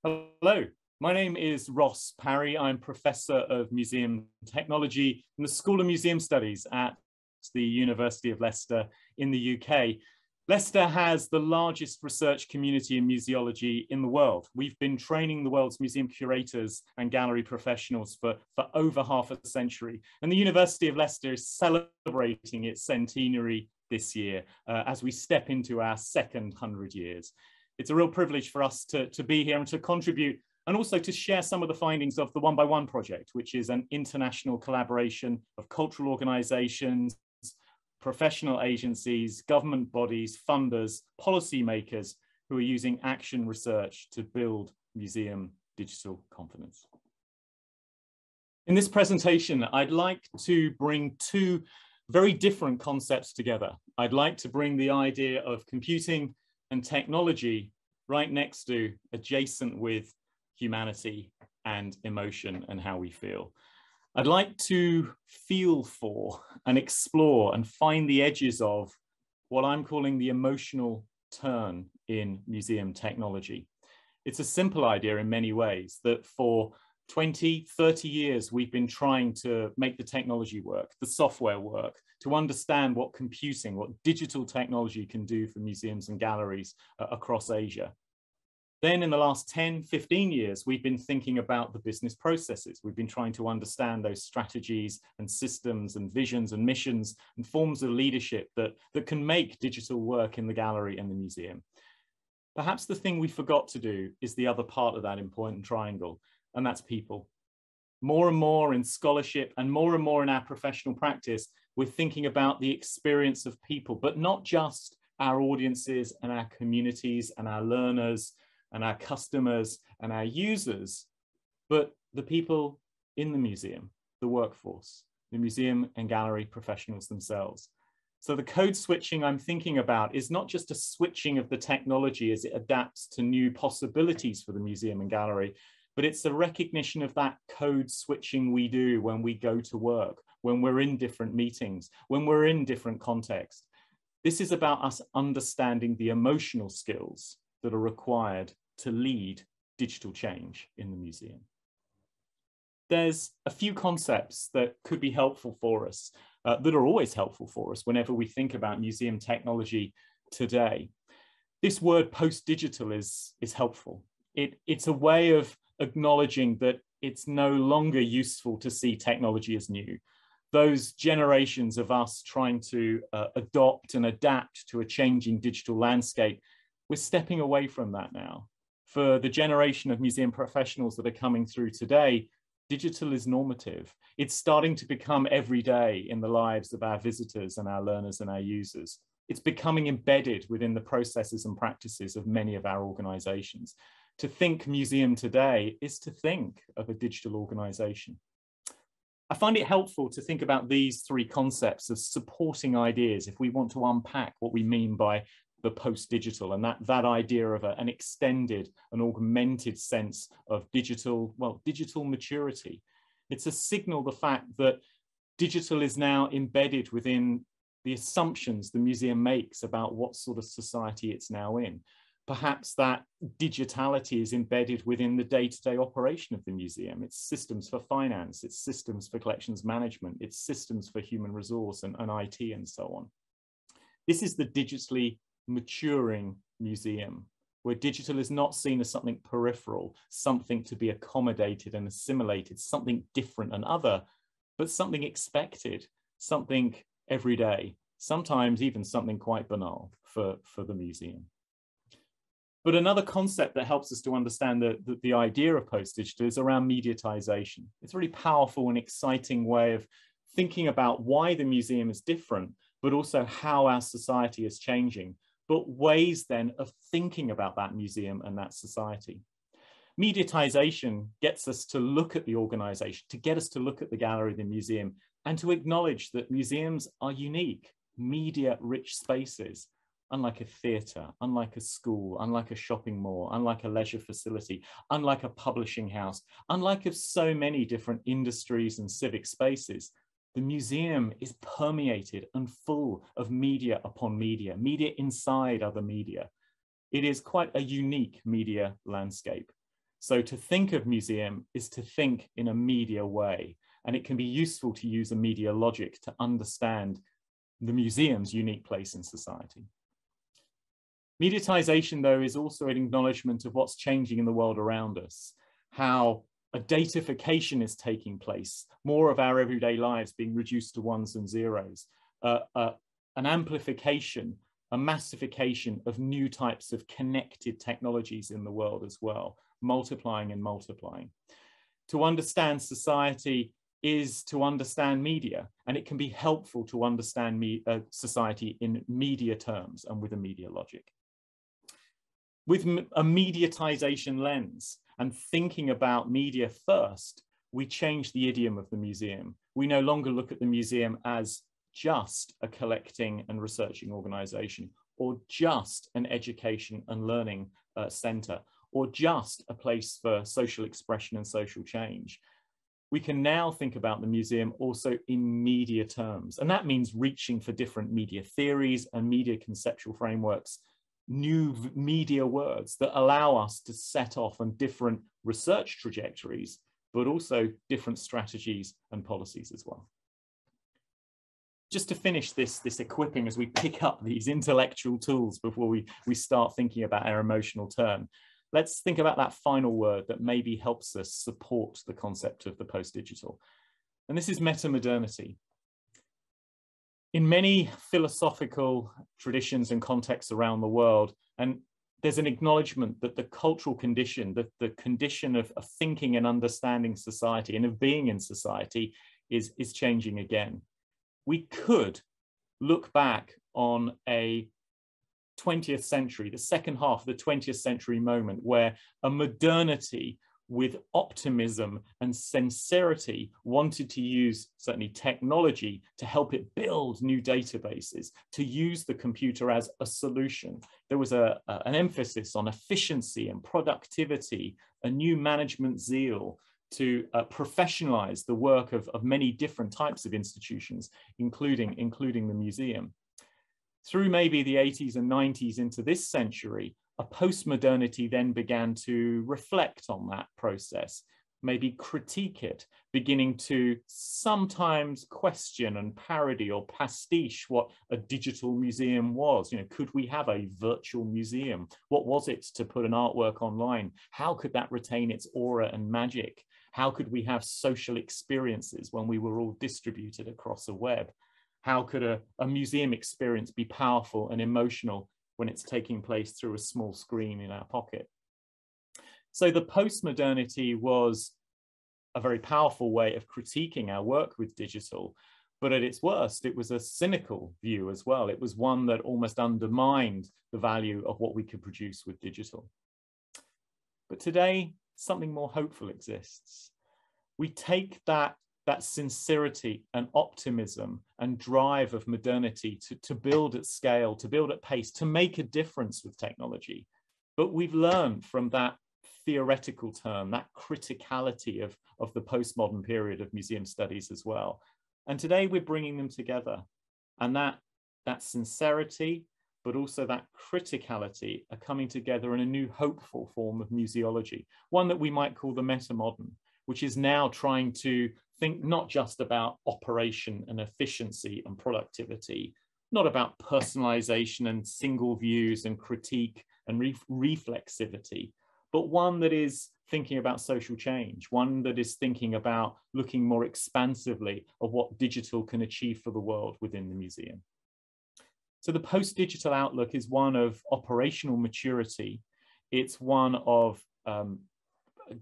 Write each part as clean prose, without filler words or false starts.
Hello, my name is Ross Parry. I'm Professor of Museum Technology in the School of Museum Studies at the University of Leicester in the UK. Leicester has the largest research community in museology in the world. We've been training the world's museum curators and gallery professionals for over half a century. And the University of Leicester is celebrating its centenary this year as we step into our second 100 years. It's a real privilege for us to be here and to contribute and also to share some of the findings of the One by One project, which is an international collaboration of cultural organizations, professional agencies, government bodies, funders, policymakers who are using action research to build museum digital confidence. In this presentation, I'd like to bring two very different concepts together. I'd like to bring the idea of computing and technology right next to, adjacent with humanity and emotion and how we feel. I'd like to feel for and explore and find the edges of what I'm calling the emotional turn in museum technology. It's a simple idea in many ways that for 20, 30 years, we've been trying to make the technology work, the software work, to understand what computing, what digital technology can do for museums and galleries across Asia. Then in the last 10, 15 years, we've been thinking about the business processes. We've been trying to understand those strategies and systems and visions and missions and forms of leadership that can make digital work in the gallery and the museum. Perhaps the thing we forgot to do is the other part of that important triangle, and that's people. More and more in scholarship and more in our professional practice, we're thinking about the experience of people, but not just our audiences and our communities and our learners and our customers and our users, but the people in the museum, the workforce, the museum and gallery professionals themselves. So the code switching I'm thinking about is not just a switching of the technology as it adapts to new possibilities for the museum and gallery, but it's a recognition of that code switching we do when we go to work, when we're in different meetings, when we're in different contexts. This is about us understanding the emotional skills that are required to lead digital change in the museum. There's a few concepts that could be helpful for us, that are always helpful for us whenever we think about museum technology today. This word post-digital is helpful. It's a way of acknowledging that it's no longer useful to see technology as new. Those generations of us trying to adopt and adapt to a changing digital landscape, we're stepping away from that now. For the generation of museum professionals that are coming through today, digital is normative. It's starting to become everyday in the lives of our visitors and our learners and our users. It's becoming embedded within the processes and practices of many of our organizations. To think museum today is to think of a digital organization. I find it helpful to think about these three concepts as supporting ideas if we want to unpack what we mean by the post-digital and that idea of an extended and augmented sense of digital maturity. It's a signal, the fact that digital is now embedded within the assumptions the museum makes about what sort of society it's now in. Perhaps that digitality is embedded within the day-to-day operation of the museum. It's systems for finance, it's systems for collections management, it's systems for human resource and IT and so on. This is the digitally maturing museum, where digital is not seen as something peripheral, something to be accommodated and assimilated, something different and other, but something expected, something everyday, sometimes even something quite banal for the museum. But another concept that helps us to understand the idea of post-digital is around mediatization. It's a really powerful and exciting way of thinking about why the museum is different, but also how our society is changing, but ways then of thinking about that museum and that society. Mediatization gets us to look at the organization, to get us to look at the gallery, the museum, and to acknowledge that museums are unique, media-rich spaces, unlike a theatre, unlike a school, unlike a shopping mall, unlike a leisure facility, unlike a publishing house, unlike of so many different industries and civic spaces. The museum is permeated and full of media upon media, media inside other media. It is quite a unique media landscape. So to think of museum is to think in a media way, and it can be useful to use a media logic to understand the museum's unique place in society. Mediatization, though, is also an acknowledgement of what's changing in the world around us, how a datification is taking place, more of our everyday lives being reduced to ones and zeros, an amplification, a massification of new types of connected technologies in the world as well, multiplying and multiplying. To understand society is to understand media, and it can be helpful to understand society in media terms and with a media logic. With a mediatization lens and thinking about media first, we change the idiom of the museum. We no longer look at the museum as just a collecting and researching organization, or just an education and learning center, or just a place for social expression and social change. We can now think about the museum also in media terms, and that means reaching for different media theories and media conceptual frameworks, new media words that allow us to set off on different research trajectories, but also different strategies and policies as well. Just to finish this equipping as we pick up these intellectual tools before we start thinking about our emotional turn, let's think about that final word that maybe helps us support the concept of the post-digital. And this is meta-modernity. In many philosophical traditions and contexts around the world, and there's an acknowledgement that the cultural condition, the condition of thinking and understanding society and of being in society is changing again. We could look back on a 20th century, the second half of the 20th century moment, where a modernity with optimism and sincerity wanted to use certainly technology to help it build new databases, to use the computer as a solution. There was an emphasis on efficiency and productivity, a new management zeal to professionalize the work of many different types of institutions, including the museum. Through maybe the 80s and 90s into this century, a post-modernity then began to reflect on that process, maybe critique it, beginning to sometimes question and parody or pastiche what a digital museum was. You know, could we have a virtual museum? What was it to put an artwork online? How could that retain its aura and magic? How could we have social experiences when we were all distributed across a web? How could a museum experience be powerful and emotional when it's taking place through a small screen in our pocket? So the post-modernity was a very powerful way of critiquing our work with digital, but at its worst, it was a cynical view as well. It was one that almost undermined the value of what we could produce with digital. But today, something more hopeful exists. We take that sincerity and optimism and drive of modernity to build at scale, to build at pace, to make a difference with technology. But we've learned from that theoretical turn, that criticality of the postmodern period of museum studies as well. And today we're bringing them together. And that sincerity, but also that criticality are coming together in a new hopeful form of museology, one that we might call the meta-modern, which is now trying to think not just about operation and efficiency and productivity, not about personalization and single views and critique and reflexivity, but one that is thinking about social change, one that is thinking about looking more expansively at what digital can achieve for the world within the museum. So the post-digital outlook is one of operational maturity. It's one of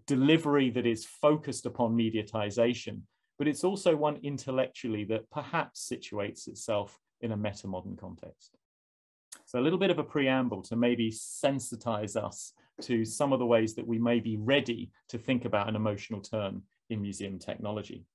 delivery that is focused upon mediatization, but it's also one intellectually that perhaps situates itself in a meta-modern context. So a little bit of a preamble to maybe sensitize us to some of the ways that we may be ready to think about an emotional turn in museum technology.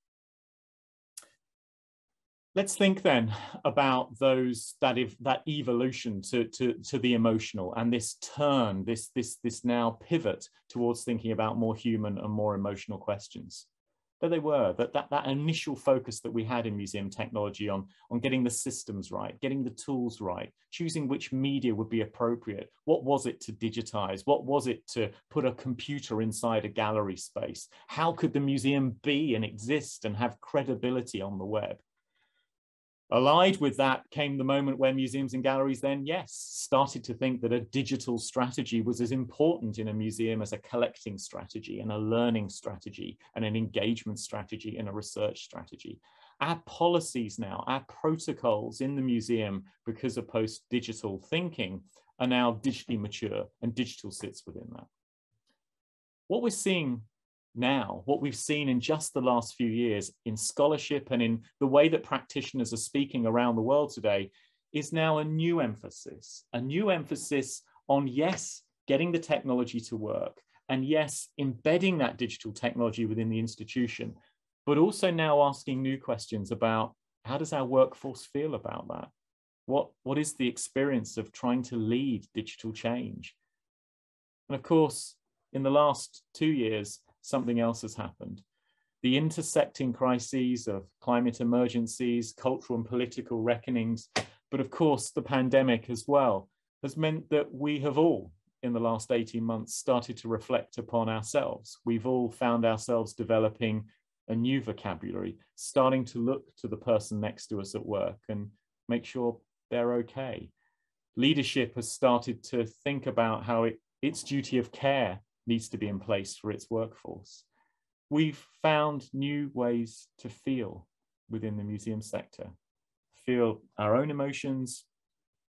Let's think then about that evolution to the emotional and this turn, this now pivot towards thinking about more human and more emotional questions. There they were, that initial focus that we had in museum technology on getting the systems right, getting the tools right, choosing which media would be appropriate. What was it to digitize? What was it to put a computer inside a gallery space? How could the museum be and exist and have credibility on the web? Allied with that came the moment where museums and galleries then, yes, started to think that a digital strategy was as important in a museum as a collecting strategy and a learning strategy and an engagement strategy and a research strategy. Our policies now, our protocols in the museum, because of post-digital thinking, are now digitally mature, and digital sits within that. What we're seeing now, what we've seen in just the last few years in scholarship and in the way that practitioners are speaking around the world today, is now a new emphasis on, yes, getting the technology to work, and yes, embedding that digital technology within the institution, but also now asking new questions about how does our workforce feel about that? What is the experience of trying to lead digital change? And of course, in the last 2 years, something else has happened. The intersecting crises of climate emergencies, cultural and political reckonings, but of course the pandemic as well, has meant that we have all, in the last 18 months, started to reflect upon ourselves. We've all found ourselves developing a new vocabulary, starting to look to the person next to us at work and make sure they're okay. Leadership has started to think about how its duty of care needs to be in place for its workforce. We've found new ways to feel within the museum sector, feel our own emotions,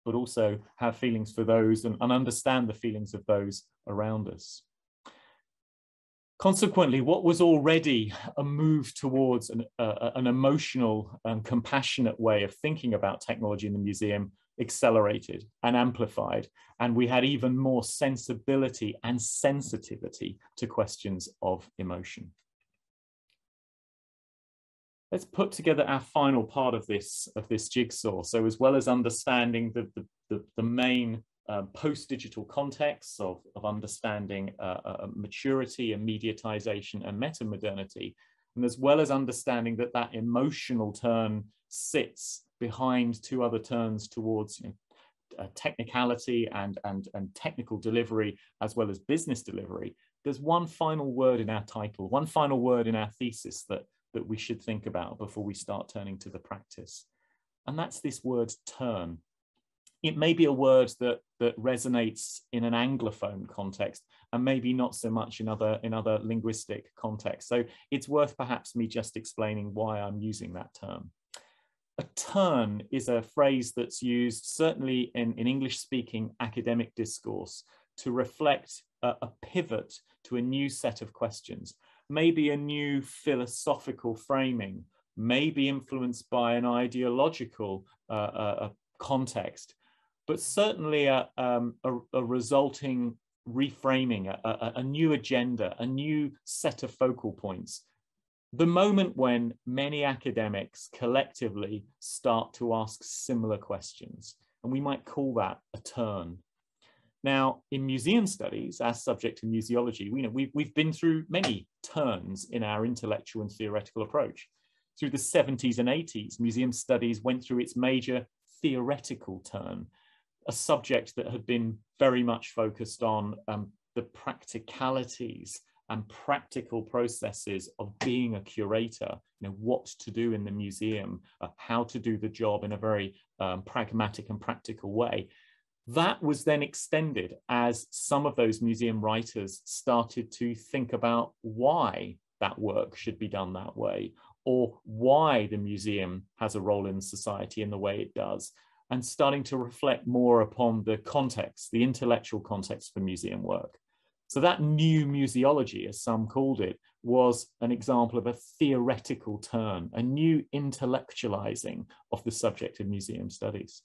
but also have feelings for those and understand the feelings of those around us. Consequently, what was already a move towards an emotional and compassionate way of thinking about technology in the museum accelerated and amplified, and we had even more sensibility and sensitivity to questions of emotion. Let's put together our final part of this jigsaw. So as well as understanding the main post-digital contexts of understanding maturity and mediatization and meta-modernity, and as well as understanding that emotional turn sits behind two other turns towards technicality and technical delivery, as well as business delivery, there's one final word in our title, one final word in our thesis that we should think about before we start turning to the practice. And that's this word turn. It may be a word that resonates in an Anglophone context and maybe not so much in other linguistic contexts. So it's worth perhaps me just explaining why I'm using that term. A turn is a phrase that's used certainly in English-speaking academic discourse to reflect a pivot to a new set of questions, maybe a new philosophical framing, maybe influenced by an ideological context, but certainly a resulting reframing, a new agenda, a new set of focal points. The moment when many academics collectively start to ask similar questions, and we might call that a turn. Now, in museum studies, as subject to museology, we've been through many turns in our intellectual and theoretical approach. Through the 70s and 80s, museum studies went through its major theoretical turn, a subject that had been very much focused on the practicalities and practical processes of being a curator, what to do in the museum, how to do the job in a very pragmatic and practical way. That was then extended as some of those museum writers started to think about why that work should be done that way, or why the museum has a role in society in the way it does, and starting to reflect more upon the context, the intellectual context for museum work. So that new museology, as some called it, was an example of a theoretical turn, a new intellectualizing of the subject of museum studies.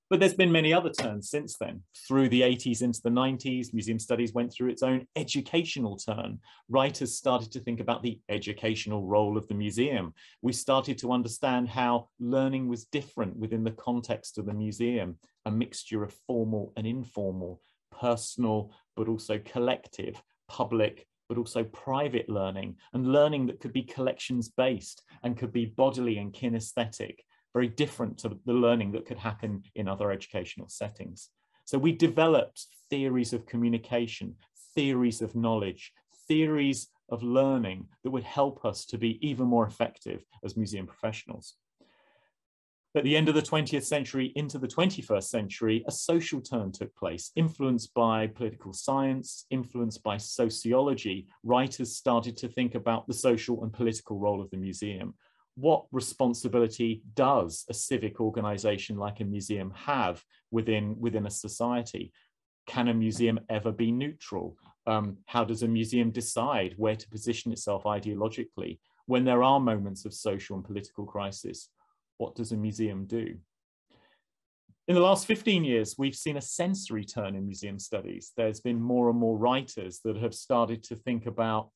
But there's been many other turns since then. Through the 80s into the 90s, museum studies went through its own educational turn. Writers started to think about the educational role of the museum. We started to understand how learning was different within the context of the museum, a mixture of formal and informal, personal, but also collective, public but also private learning, and learning that could be collections-based and could be bodily and kinesthetic, very different to the learning that could happen in other educational settings. So we developed theories of communication, theories of knowledge, theories of learning that would help us to be even more effective as museum professionals. At the end of the 20th century into the 21st century, a social turn took place, influenced by political science, influenced by sociology. Writers started to think about the social and political role of the museum. What responsibility does a civic organization like a museum have within a society? Can a museum ever be neutral? How does a museum decide where to position itself ideologically when there are moments of social and political crisis? What does a museum do? In the last 15 years, we've seen a sensory turn in museum studies. There's been more and more writers that have started to think about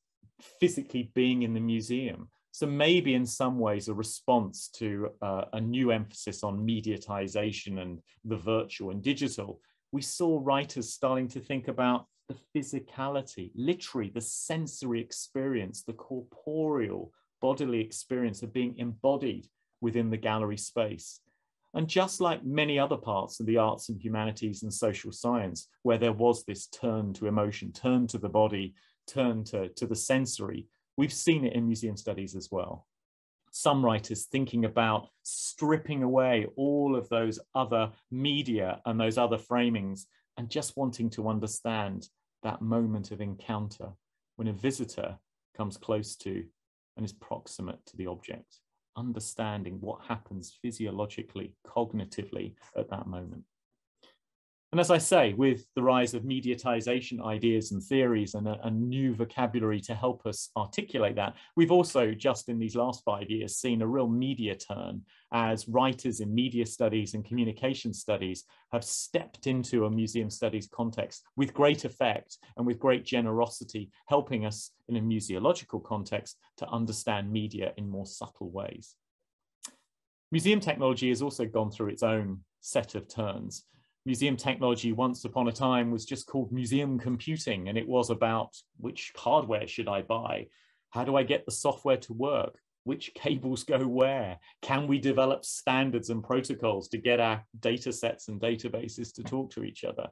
physically being in the museum. So maybe in some ways a response to a new emphasis on mediatization and the virtual and digital. We saw writers starting to think about the physicality, literally the sensory experience, the corporeal bodily experience of being embodied within the gallery space. And just like many other parts of the arts and humanities and social science, where there was this turn to emotion, turn to the body, turn to the sensory, we've seen it in museum studies as well. Some writers thinking about stripping away all of those other media and those other framings and just wanting to understand that moment of encounter when a visitor comes close to and is proximate to the object, understanding what happens physiologically, cognitively at that moment. And as I say, with the rise of mediatization ideas and theories and a new vocabulary to help us articulate that, we've also just in these last 5 years seen a real media turn as writers in media studies and communication studies have stepped into a museum studies context with great effect and with great generosity, helping us in a museological context to understand media in more subtle ways. Museum technology has also gone through its own set of turns. Museum technology once upon a time was just called museum computing, and it was about which hardware should I buy? How do I get the software to work? Which cables go where? Can we develop standards and protocols to get our data sets and databases to talk to each other?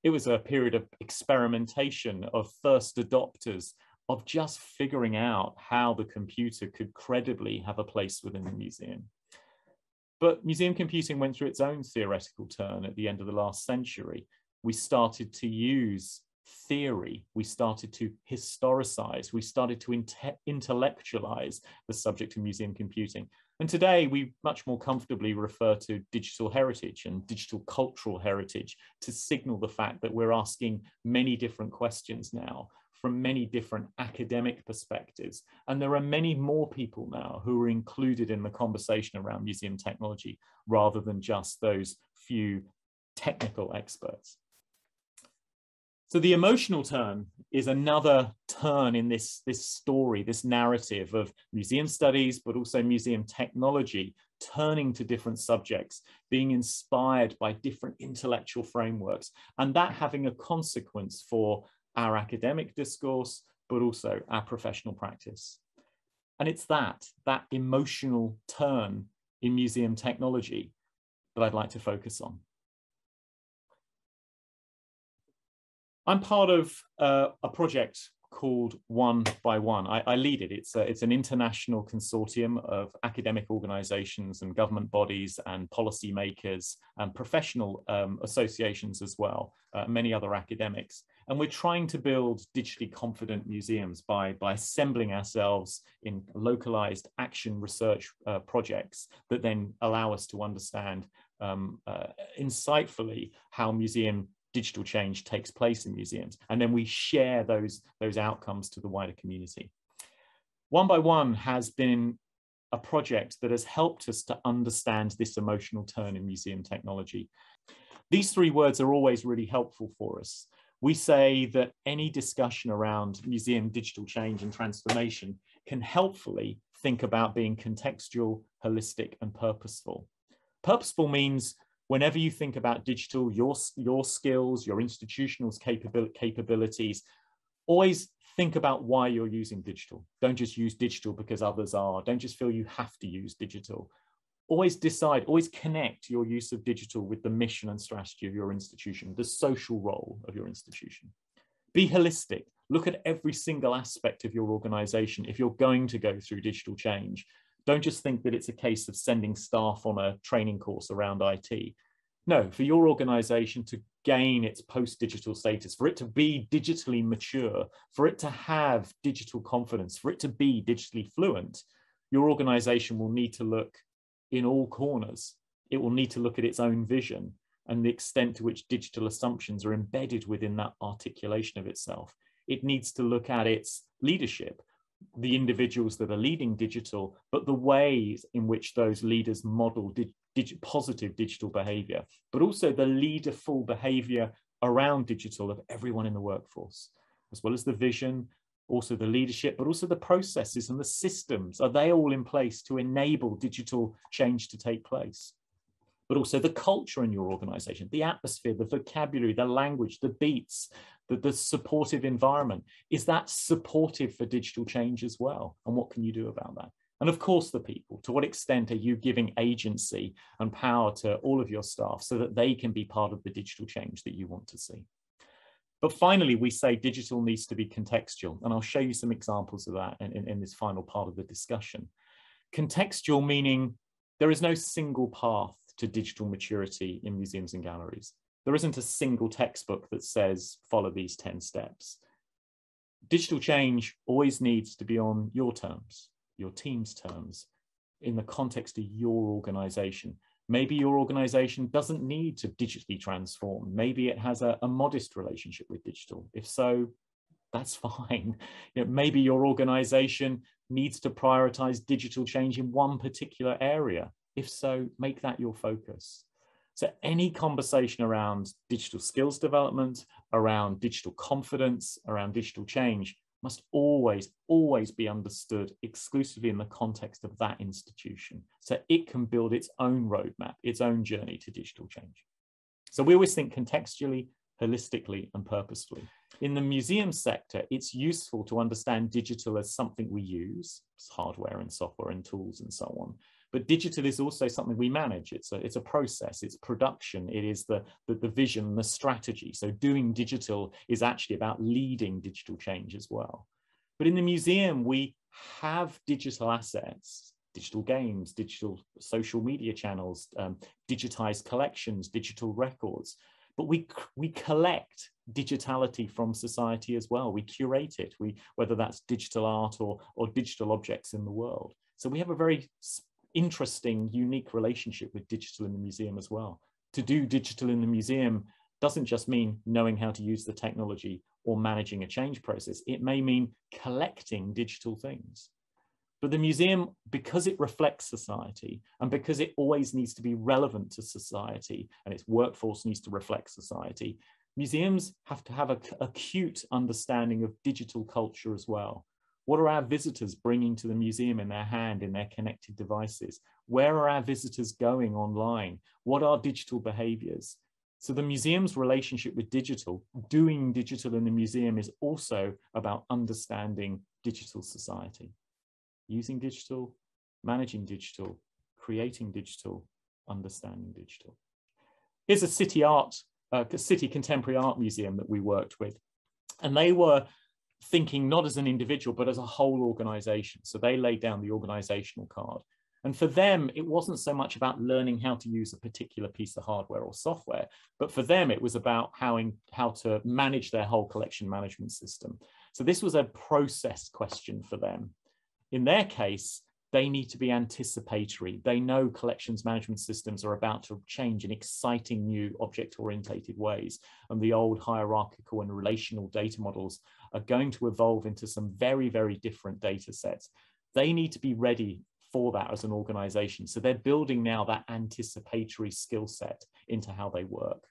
It was a period of experimentation, of first adopters, of just figuring out how the computer could credibly have a place within the museum. But museum computing went through its own theoretical turn at the end of the last century. We started to use theory, we started to historicize, we started to intellectualize the subject of museum computing. And today we much more comfortably refer to digital heritage and digital cultural heritage to signal the fact that we're asking many different questions now from many different academic perspectives. And there are many more people now who are included in the conversation around museum technology rather than just those few technical experts. So the emotional turn is another turn in this story, this narrative of museum studies, but also museum technology, turning to different subjects, being inspired by different intellectual frameworks, and that having a consequence for our academic discourse, but also our professional practice. And it's that emotional turn in museum technology that I'd like to focus on. I'm part of a project called One by One. I lead it. It's an international consortium of academic organizations and government bodies and policymakers and professional associations as well, many other academics. And we're trying to build digitally confident museums by assembling ourselves in localized action research projects that then allow us to understand insightfully how museum digital change takes place in museums. And then we share those outcomes to the wider community. One by One has been a project that has helped us to understand this emotional turn in museum technology. These three words are always really helpful for us. We say that any discussion around museum digital change and transformation can helpfully think about being contextual, holistic, and purposeful. Purposeful means whenever you think about digital, your skills, your institutional capabilities, always think about why you're using digital. Don't just use digital because others are. Don't just feel you have to use digital. Always decide, always connect your use of digital with the mission and strategy of your institution, the social role of your institution. Be holistic. Look at every single aspect of your organization. If you're going to go through digital change, don't just think that it's a case of sending staff on a training course around IT. No, for your organization to gain its post-digital status, for it to be digitally mature, for it to have digital confidence, for it to be digitally fluent, your organization will need to look in all corners. It will need to look at its own vision and the extent to which digital assumptions are embedded within that articulation of itself. It needs to look at its leadership, the individuals that are leading digital, but the ways in which those leaders model positive digital behavior, but also the leaderful behavior around digital of everyone in the workforce, as well as the vision, also the leadership, but also the processes and the systems. Are they all in place to enable digital change to take place? But also the culture in your organization, the atmosphere, the vocabulary, the language, the beats, the supportive environment. Is that supportive for digital change as well? And what can you do about that? And of course, the people. To what extent are you giving agency and power to all of your staff so that they can be part of the digital change that you want to see? But finally, we say digital needs to be contextual. And I'll show you some examples of that in this final part of the discussion. Contextual meaning there is no single path to digital maturity in museums and galleries. There isn't a single textbook that says, follow these 10 steps. Digital change always needs to be on your terms, your team's terms, in the context of your organization. Maybe your organization doesn't need to digitally transform. Maybe it has a modest relationship with digital. If so, that's fine. Maybe your organization needs to prioritize digital change in one particular area. If so, make that your focus. So any conversation around digital skills development, around digital confidence, around digital change must always, always be understood exclusively in the context of that institution, so it can build its own roadmap, its own journey to digital change. So we always think contextually, holistically, and purposefully. In the museum sector, it's useful to understand digital as something we use, it's hardware and software and tools and so on. But digital is also something we manage. It's a process, it's production, it is the vision, the strategy. So doing digital is actually about leading digital change as well. But in the museum, we have digital assets, digital games, digital social media channels, digitized collections, digital records. But we collect digitality from society as well. We curate it, whether that's digital art or digital objects in the world. So we have a very interesting, unique relationship with digital in the museum as well. To do digital in the museum doesn't just mean knowing how to use the technology or managing a change process. It may mean collecting digital things. But the museum, because it reflects society and because it always needs to be relevant to society and its workforce needs to reflect society, museums have to have an acute understanding of digital culture as well. What are our visitors bringing to the museum in their hand, in their connected devices? Where are our visitors going online? What are digital behaviors? So the museum's relationship with digital, doing digital in the museum, is also about understanding digital society. Using digital, managing digital, creating digital, understanding digital. Here's a city contemporary art museum that we worked with. And they were thinking not as an individual, but as a whole organization. So they laid down the organizational card. And for them, it wasn't so much about learning how to use a particular piece of hardware or software, but for them, it was about how to manage their whole collection management system. So this was a process question for them. In their case, they need to be anticipatory. They know collections management systems are about to change in exciting new object-oriented ways. And the old hierarchical and relational data models are going to evolve into some very, very different data sets. They need to be ready for that as an organization. So they're building now that anticipatory skill set into how they work.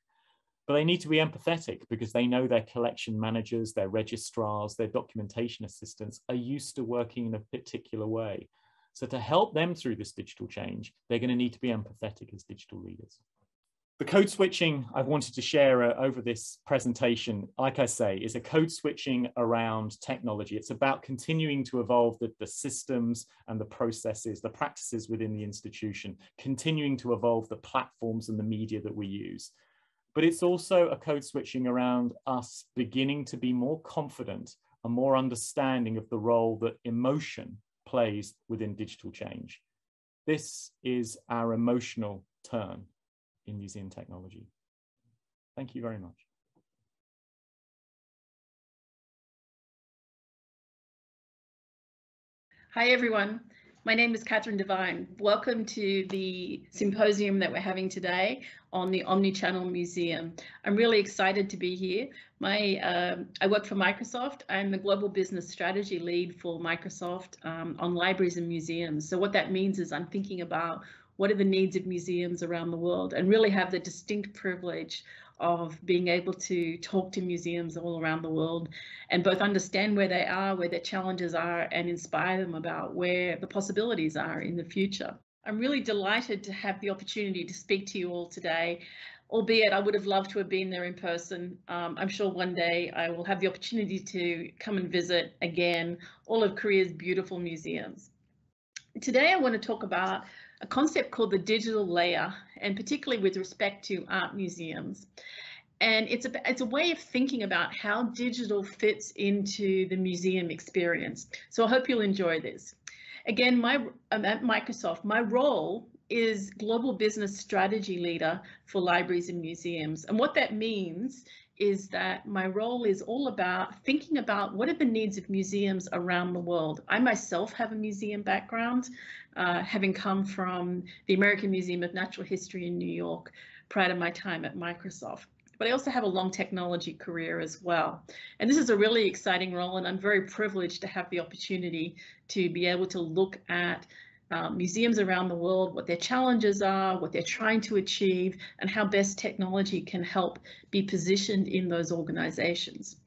But they need to be empathetic because they know their collection managers, their registrars, their documentation assistants are used to working in a particular way. So to help them through this digital change, they're going to need to be empathetic as digital leaders. The code switching I've wanted to share over this presentation, like I say, is a code switching around technology. It's about continuing to evolve the systems and the processes, the practices within the institution, continuing to evolve the platforms and the media that we use. But it's also a code switching around us beginning to be more confident and more understanding of the role that emotion plays within digital change. This is our emotional turn in museum technology. Thank you very much. Hi everyone, my name is Devine. Welcome to the symposium that we're having today on the Omnichannel Museum. I'm really excited to be here. I work for Microsoft. I'm the Global Business Strategy Lead for Microsoft on libraries and museums. So what that means is I'm thinking about what are the needs of museums around the world, and really have the distinct privilege of being able to talk to museums all around the world and both understand where they are, where their challenges are, and inspire them about where the possibilities are in the future. I'm really delighted to have the opportunity to speak to you all today, albeit I would have loved to have been there in person. I'm sure one day I will have the opportunity to come and visit again all of Korea's beautiful museums. Today I want to talk about a concept called the digital layer, and particularly with respect to art museums. And it's a way of thinking about how digital fits into the museum experience. So I hope you'll enjoy this. Again, I'm at Microsoft. My role is Global Business Strategy Leader for libraries and museums. And what that means is that my role is all about thinking about what are the needs of museums around the world. I myself have a museum background, having come from the American Museum of Natural History in New York prior to my time at Microsoft. But I also have a long technology career as well. And this is a really exciting role, and I'm very privileged to have the opportunity to be able to look at museums around the world, what their challenges are, what they're trying to achieve, and how best technology can help be positioned in those organizations.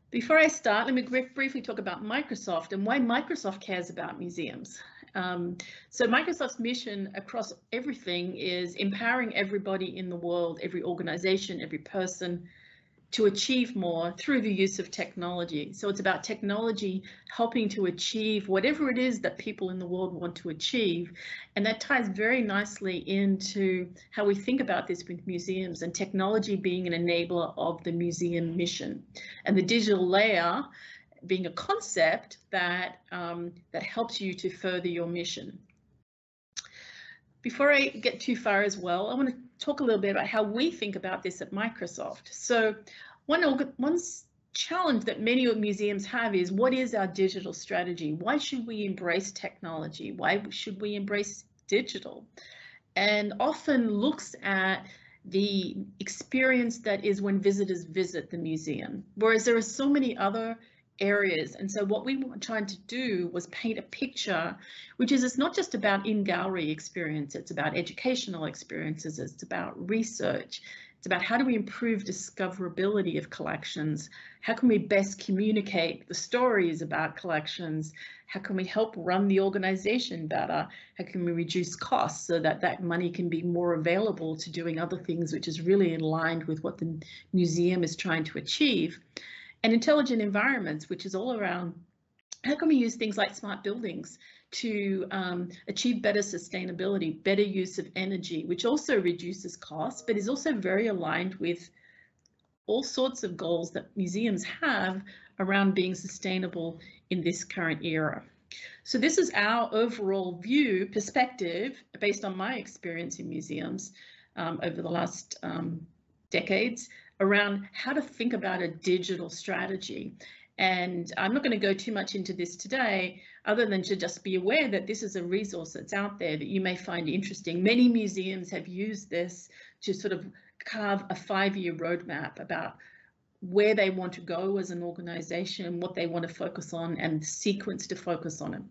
Before I start, let me briefly talk about Microsoft and why Microsoft cares about museums. So Microsoft's mission across everything is empowering everybody in the world, every organization, every person, to achieve more through the use of technology. So it's about technology helping to achieve whatever it is that people in the world want to achieve. And that ties very nicely into how we think about this with museums, and technology being an enabler of the museum mission, and the digital layer being a concept that, that helps you to further your mission. Before I get too far as well, I want to talk a little bit about how we think about this at Microsoft. So one challenge that many museums have is, what is our digital strategy? Why should we embrace technology? Why should we embrace digital? And often looks at the experience that is when visitors visit the museum, whereas there are so many other areas. And so what we were trying to do was paint a picture, which is, it's not just about in-gallery experience, it's about educational experiences, it's about research, it's about how do we improve discoverability of collections, how can we best communicate the stories about collections, how can we help run the organization better, how can we reduce costs so that that money can be more available to doing other things, which is really in line with what the museum is trying to achieve. And intelligent environments, which is all around how can we use things like smart buildings to achieve better sustainability, better use of energy, which also reduces costs, but is also very aligned with all sorts of goals that museums have around being sustainable in this current era. So this is our overall perspective, based on my experience in museums over the last decades, around how to think about a digital strategy. And I'm not going to go too much into this today, other than to just be aware that this is a resource that's out there that you may find interesting. Many museums have used this to sort of carve a 5-year roadmap about where they want to go as an organization, what they want to focus on, and the sequence to focus on it.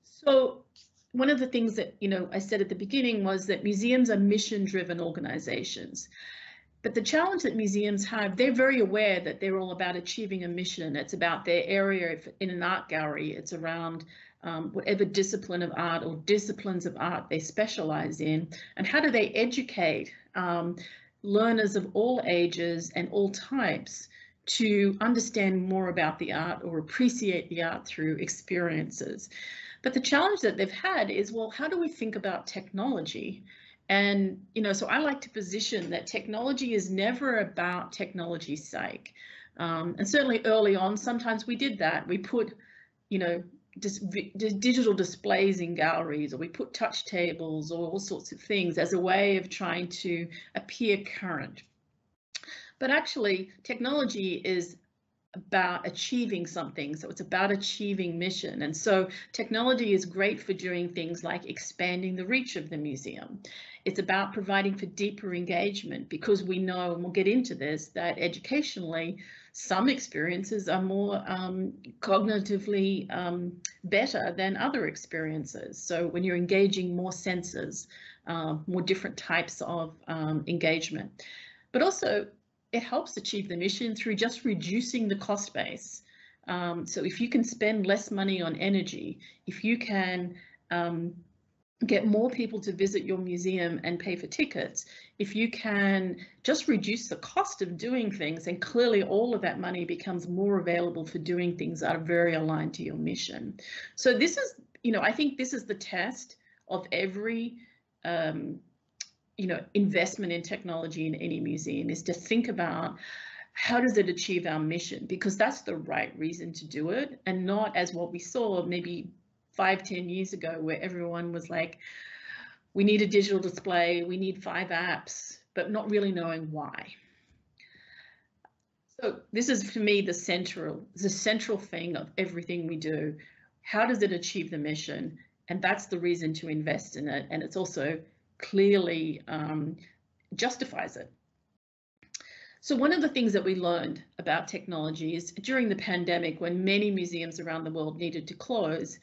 So one of the things that, I said at the beginning was that museums are mission-driven organizations. But the challenge that museums have, they're very aware that they're all about achieving a mission. It's about their area in an art gallery. It's around whatever discipline of art or disciplines of art they specialize in, and how do they educate learners of all ages and all types to understand more about the art or appreciate the art through experiences. But the challenge that they've had is, well, how do we think about technology? And, so I like to position that technology is never about technology's sake. And certainly early on, sometimes we did that. We put, digital displays in galleries, or we put touch tables or all sorts of things as a way of trying to appear current. But actually, technology is about achieving something. So it's about achieving mission. And so technology is great for doing things like expanding the reach of the museum. It's about providing for deeper engagement, because we know, and we'll get into this, that educationally, some experiences are more cognitively better than other experiences. So when you're engaging more senses, more different types of engagement. But also, it helps achieve the mission through just reducing the cost base. So if you can spend less money on energy, if you can get more people to visit your museum and pay for tickets, if you can just reduce the cost of doing things, then clearly all of that money becomes more available for doing things that are very aligned to your mission. So this is, I think this is the test of every investment in technology in any museum, is to think about how does it achieve our mission, because that's the right reason to do it, and not as what we saw maybe 5-10 years ago, where everyone was like, we need a digital display, we need 5 apps, but not really knowing why. So this is, for me, the central thing of everything we do. How does it achieve the mission? And that's the reason to invest in it. And it's also clearly justifies it. So one of the things that we learned about technology is during the pandemic, when many museums around the world needed to close,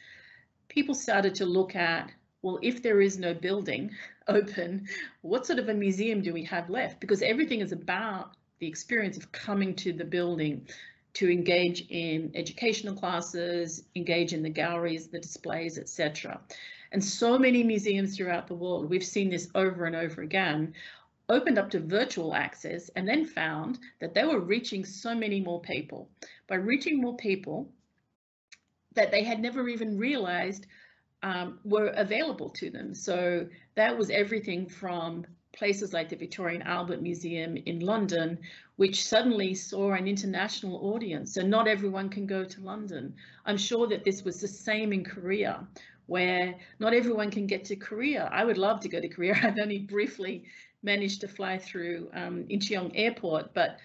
people started to look at, well, if there is no building open, what sort of a museum do we have left? Because everything is about the experience of coming to the building to engage in educational classes, engage in the galleries, the displays, etc. And so many museums throughout the world, we've seen this over and over again, opened up to virtual access and then found that they were reaching so many more people. By reaching more people that they had never even realized were available to them. So that was everything from places like the Victorian Albert Museum in London, which suddenly saw an international audience. So not everyone can go to London. I'm sure that this was the same in Korea, where not everyone can get to Korea. I would love to go to Korea. I've only briefly managed to fly through Incheon Airport, but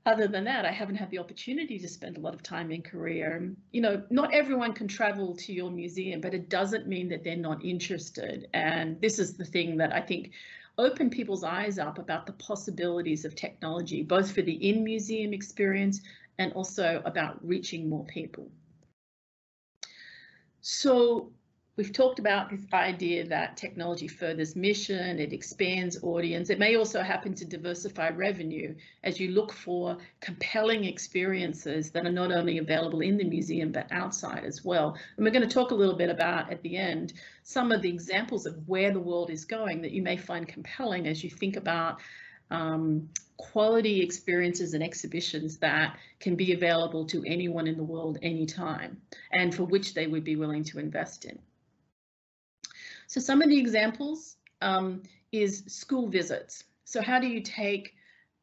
other than that, I haven't had the opportunity to spend a lot of time in Korea. Not everyone can travel to your museum, but it doesn't mean that they're not interested. And this is the thing that I think opened people's eyes up about the possibilities of technology, both for the in-museum experience and also about reaching more people. So we've talked about this idea that technology furthers mission, it expands audience. It may also happen to diversify revenue as you look for compelling experiences that are not only available in the museum, but outside as well. And we're going to talk a little bit about, at the end, some of the examples of where the world is going that you may find compelling as you think about quality experiences and exhibitions that can be available to anyone in the world anytime, and for which they would be willing to invest in. So some of the examples is school visits. So how do you take,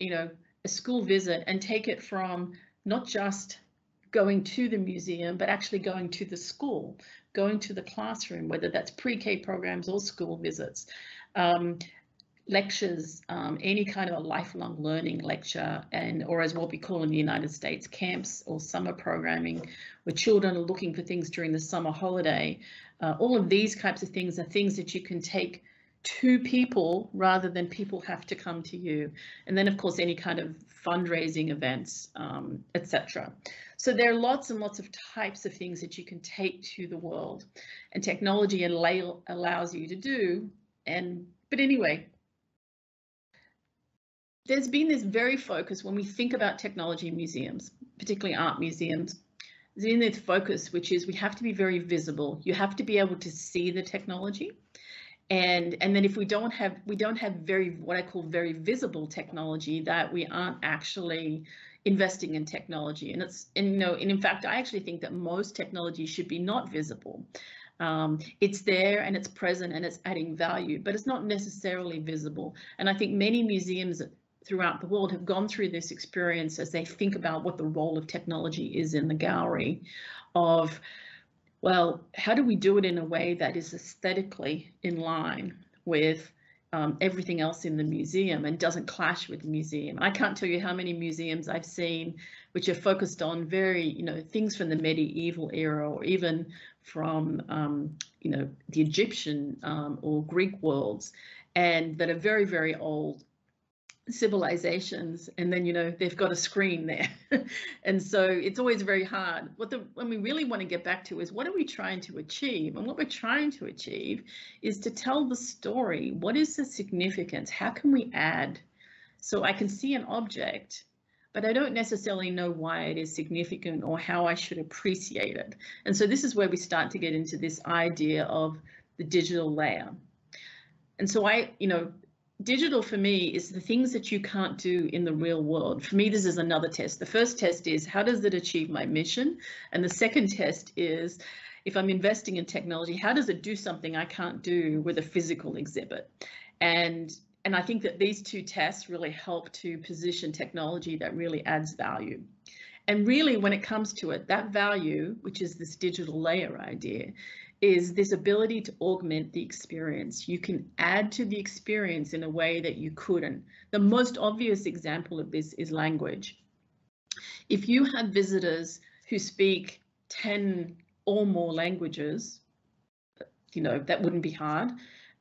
a school visit and take it from not just going to the museum, but actually going to the school, going to the classroom, whether that's pre-K programs or school visits, lectures, any kind of a lifelong learning lecture, or as what we call in the United States, camps or summer programming, where children are looking for things during the summer holiday. All of these types of things are things that you can take to people rather than people have to come to you. And then, of course, any kind of fundraising events, etc. So there are lots and lots of types of things that you can take to the world, and technology allows you to do. But anyway, there's been this very focus when we think about technology in museums, particularly art museums, zenith focus, which is we have to be very visible. You have to be able to see the technology. And then if we don't have very, what I call very visible technology, that we aren't actually investing in technology. And in fact, I actually think that most technology should be not visible. It's there and it's present and it's adding value, but it's not necessarily visible. And I think many museums throughout the world have gone through this experience as they think about what the role of technology is in the gallery of, well, how do we do it in a way that is aesthetically in line with everything else in the museum and doesn't clash with the museum? I can't tell you how many museums I've seen which are focused on very, things from the medieval era, or even from, the Egyptian or Greek worlds, and that are very, very old civilizations, and then they've got a screen there. And so it's always very hard. When we really want to get back to is, what are we trying to achieve? And what we're trying to achieve is to tell the story. What is the significance? How can we add? So I can see an object, but I don't necessarily know why it is significant or how I should appreciate it. And so this is where we start to get into this idea of the digital layer. And so digital for me is the things that you can't do in the real world. For me, this is another test. The first test is, how does it achieve my mission? And the second test is, if I'm investing in technology, how does it do something I can't do with a physical exhibit? And I think that these two tests really help to position technology that really adds value. And really, when it comes to it, that value, which is this digital layer idea, is this ability to augment the experience. You can add to the experience in a way that you couldn't. The most obvious example of this is language. If you have visitors who speak 10 or more languages, that wouldn't be hard,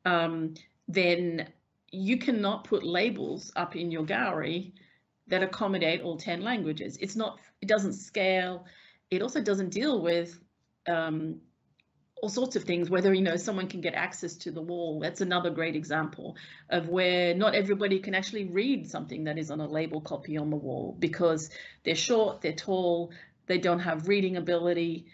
then you cannot put labels up in your gallery that accommodate all 10 languages. It doesn't scale. It also doesn't deal with all sorts of things, whether someone can get access to the wall. That's another great example of where not everybody can actually read something that is on a label copy on the wall, because they're short, they're tall, they don't have reading ability,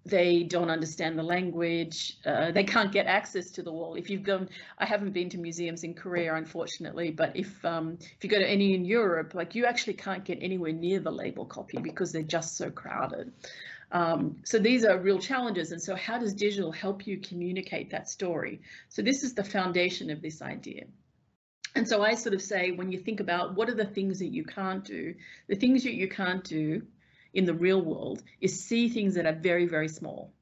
they don't understand the language, they can't get access to the wall. If you've gone, I haven't been to museums in Korea, unfortunately, but if you go to any in Europe, you actually can't get anywhere near the label copy because they're just so crowded. So these are real challenges. And so how does digital help you communicate that story? So this is the foundation of this idea. And so I sort of say, when you think about what are the things that you can't do, the things that you can't do in the real world is see things that are very, very small.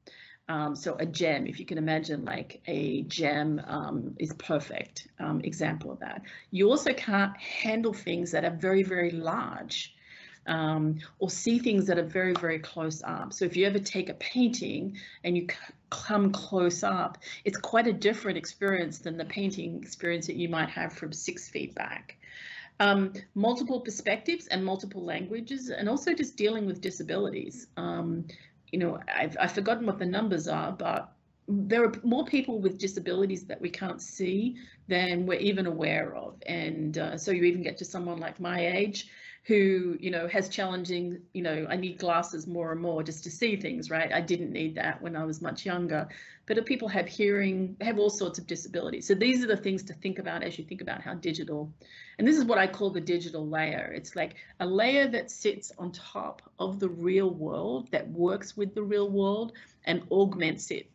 So a gem, if you can imagine, like a gem is perfect example of that. You also can't handle things that are very, very large. Or see things that are very, very close up. So if you ever take a painting and you come close up, it's quite a different experience than the painting experience that you might have from 6 feet back. Multiple perspectives and multiple languages, and also just dealing with disabilities. I've forgotten what the numbers are, but there are more people with disabilities that we can't see than we're even aware of. And so you even get to someone like my age who, has challenging, I need glasses more and more just to see things, right? I didn't need that when I was much younger. But if people have hearing, have all sorts of disabilities. So these are the things to think about as you think about how digital, and this is what I call the digital layer. It's like a layer that sits on top of the real world, that works with the real world and augments it.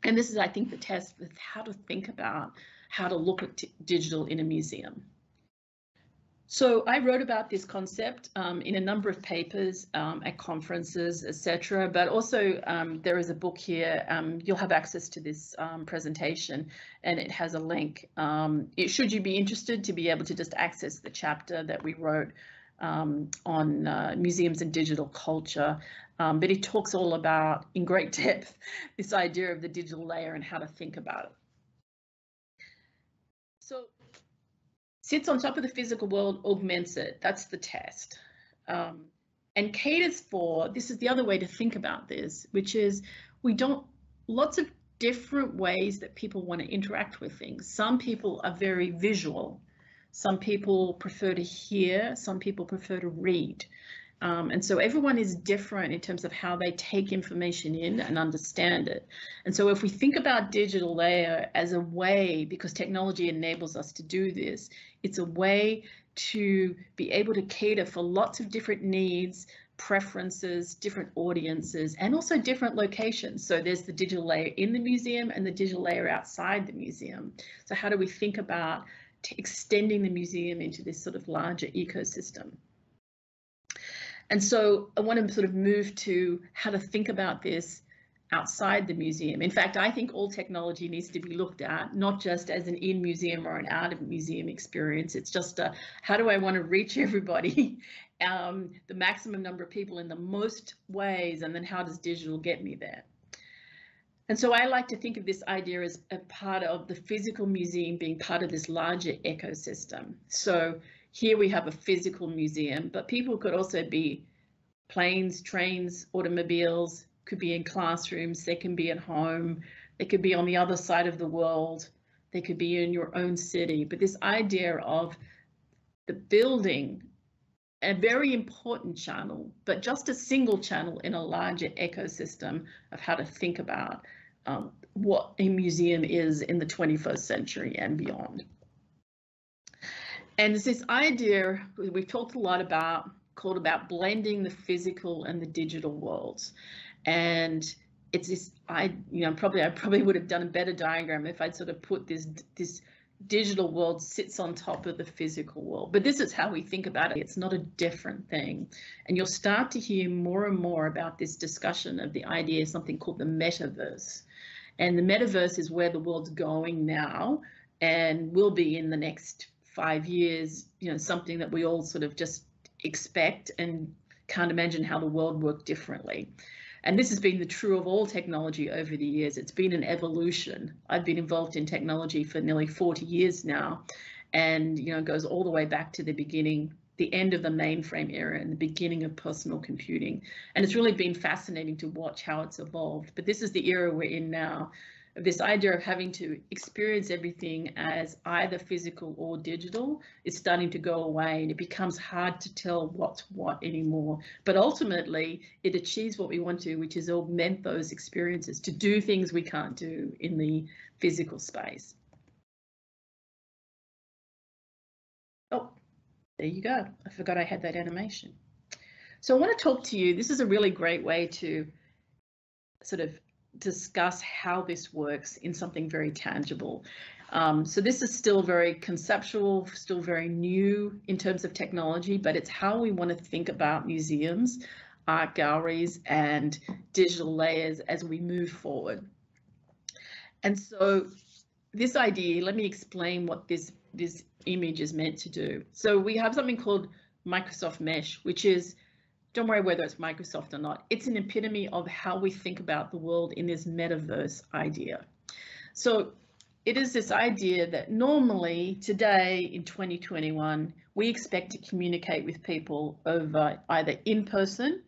And this is, I think, the test with how to think about how to look at digital in a museum. So I wrote about this concept in a number of papers at conferences, etc. But also there is a book here. You'll have access to this presentation, and it has a link. Should you be interested to be able to just access the chapter that we wrote on museums and digital culture. But it talks all about, in great depth, this idea of the digital layer and how to think about it. So sits on top of the physical world, augments it. That's the test. And caters for, this is the other way to think about this, which is lots of different ways that people want to interact with things. Some people are very visual. Some people prefer to hear. Some people prefer to read. And so everyone is different in terms of how they take information in and understand it. And so if we think about digital layer as a way, because technology enables us to do this, it's a way to be able to cater for lots of different needs, preferences, different audiences, and also different locations. So there's the digital layer in the museum and the digital layer outside the museum. So how do we think about extending the museum into this sort of larger ecosystem? And so I want to sort of move to how to think about this outside the museum. In fact, I think all technology needs to be looked at, not just as an in-museum or an out-of-museum experience. It's just how do I want to reach everybody, the maximum number of people in the most ways, and then how does digital get me there? And so I like to think of this idea as a part of the physical museum being part of this larger ecosystem. So here we have a physical museum, but people could also be planes, trains, automobiles, could be in classrooms, they can be at home, they could be on the other side of the world, they could be in your own city. But this idea of the building a very important channel, but just a single channel in a larger ecosystem of how to think about what a museum is in the 21st century and beyond. And it's this idea we've talked a lot about, called about blending the physical and the digital worlds. And it's this, I probably would have done a better diagram if I'd sort of put this digital world sits on top of the physical world. But this is how we think about it. It's not a different thing. And you'll start to hear more and more about this discussion of the idea of something called the Metaverse. And the Metaverse is where the world's going now and will be in the next 5 years, something that we all sort of just expect and can't imagine how the world worked differently. And this has been the true of all technology over the years. It's been an evolution. I've been involved in technology for nearly 40 years now, and it goes all the way back to the beginning, the end of the mainframe era and the beginning of personal computing. And it's really been fascinating to watch how it's evolved. But this is the era we're in now, of this idea of having to experience everything as either physical or digital is starting to go away, and it becomes hard to tell what's what anymore. But ultimately, it achieves what we want to, which is augment those experiences to do things we can't do in the physical space. Oh, there you go. I forgot I had that animation. So I want to talk to you. This is a really great way to sort of discuss how this works in something very tangible. So this is still very conceptual, still very new in terms of technology, but it's how we want to think about museums, art galleries, and digital layers as we move forward. And so this idea, let me explain what this image is meant to do. So we have something called Microsoft Mesh, which is, don't worry whether it's Microsoft or not, it's an epitome of how we think about the world in this metaverse idea. So it is this idea that normally today in 2021, we expect to communicate with people over either in person,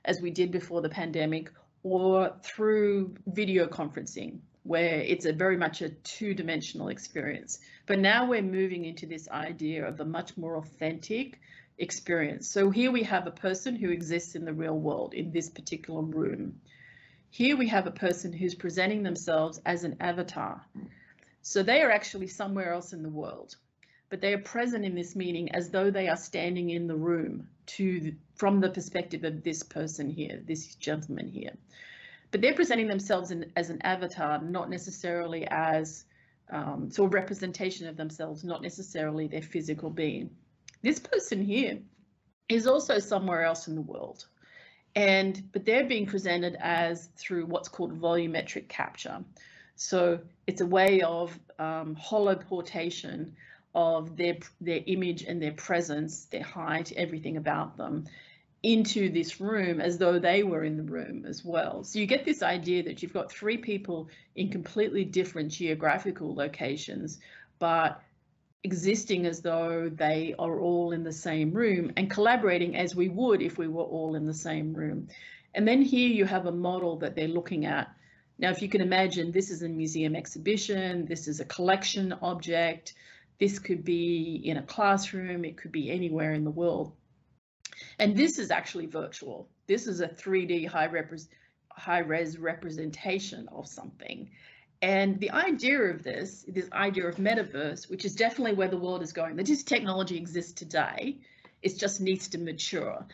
as we did before the pandemic, or through video conferencing, where it's very much a two-dimensional experience. But now we're moving into this idea of a much more authentic experience. So here we have a person who exists in the real world in this particular room. Here we have a person who's presenting themselves as an avatar. So they are actually somewhere else in the world, but they are present in this meeting as though they are standing in the room from the perspective of this person here, this gentleman here. But they're presenting themselves as an avatar, not necessarily as sort of representation of themselves, not necessarily their physical being. This person here is also somewhere else in the world, but they're being presented as through what's called volumetric capture. So it's a way of holoportation of their image and their presence, their height, everything about them, into this room as though they were in the room as well. So you get this idea that you've got three people in completely different geographical locations, but existing as though they are all in the same room and collaborating as we would if we were all in the same room. And then here you have a model that they're looking at. Now, if you can imagine, this is a museum exhibition, this is a collection object, this could be in a classroom, it could be anywhere in the world. And this is actually virtual. This is a 3D high-res representation of something. And the idea of this idea of metaverse, which is definitely where the world is going, that this technology exists today, it just needs to mature,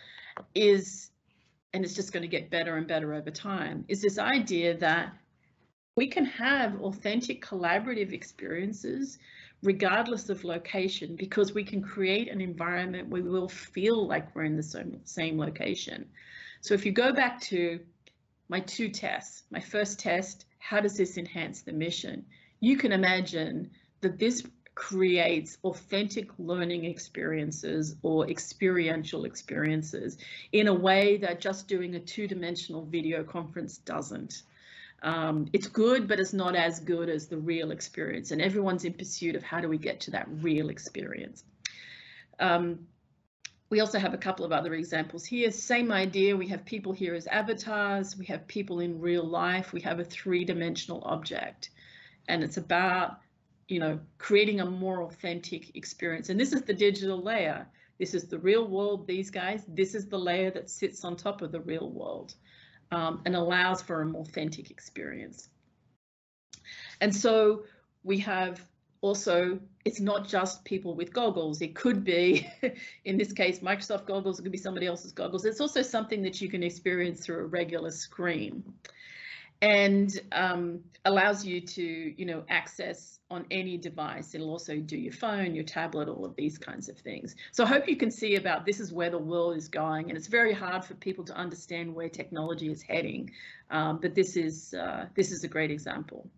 and it's just going to get better and better over time, is this idea that we can have authentic collaborative experiences regardless of location, because we can create an environment where we will feel like we're in the same location. So if you go back to my 2 tests, my first test, how does this enhance the mission? You can imagine that this creates authentic learning experiences or experiential experiences in a way that just doing a 2-dimensional video conference doesn't. It's good, but it's not as good as the real experience, and everyone's in pursuit of how do we get to that real experience. We also have a couple of other examples here. Same idea. We have people here as avatars. We have people in real life. We have a 3-dimensional object, and it's about, you know, creating a more authentic experience. And this is the digital layer. This is the real world, these guys. This is the layer that sits on top of the real world, and allows for an authentic experience. And so we have also, it's not just people with goggles. It could be, in this case, Microsoft goggles. It could be somebody else's goggles. It's also something that you can experience through a regular screen, and allows you to, you know, access on any device. It'll also do your phone, your tablet, all of these kinds of things. So I hope you can see about this is where the world is going, and it's very hard for people to understand where technology is heading, but this is a great example.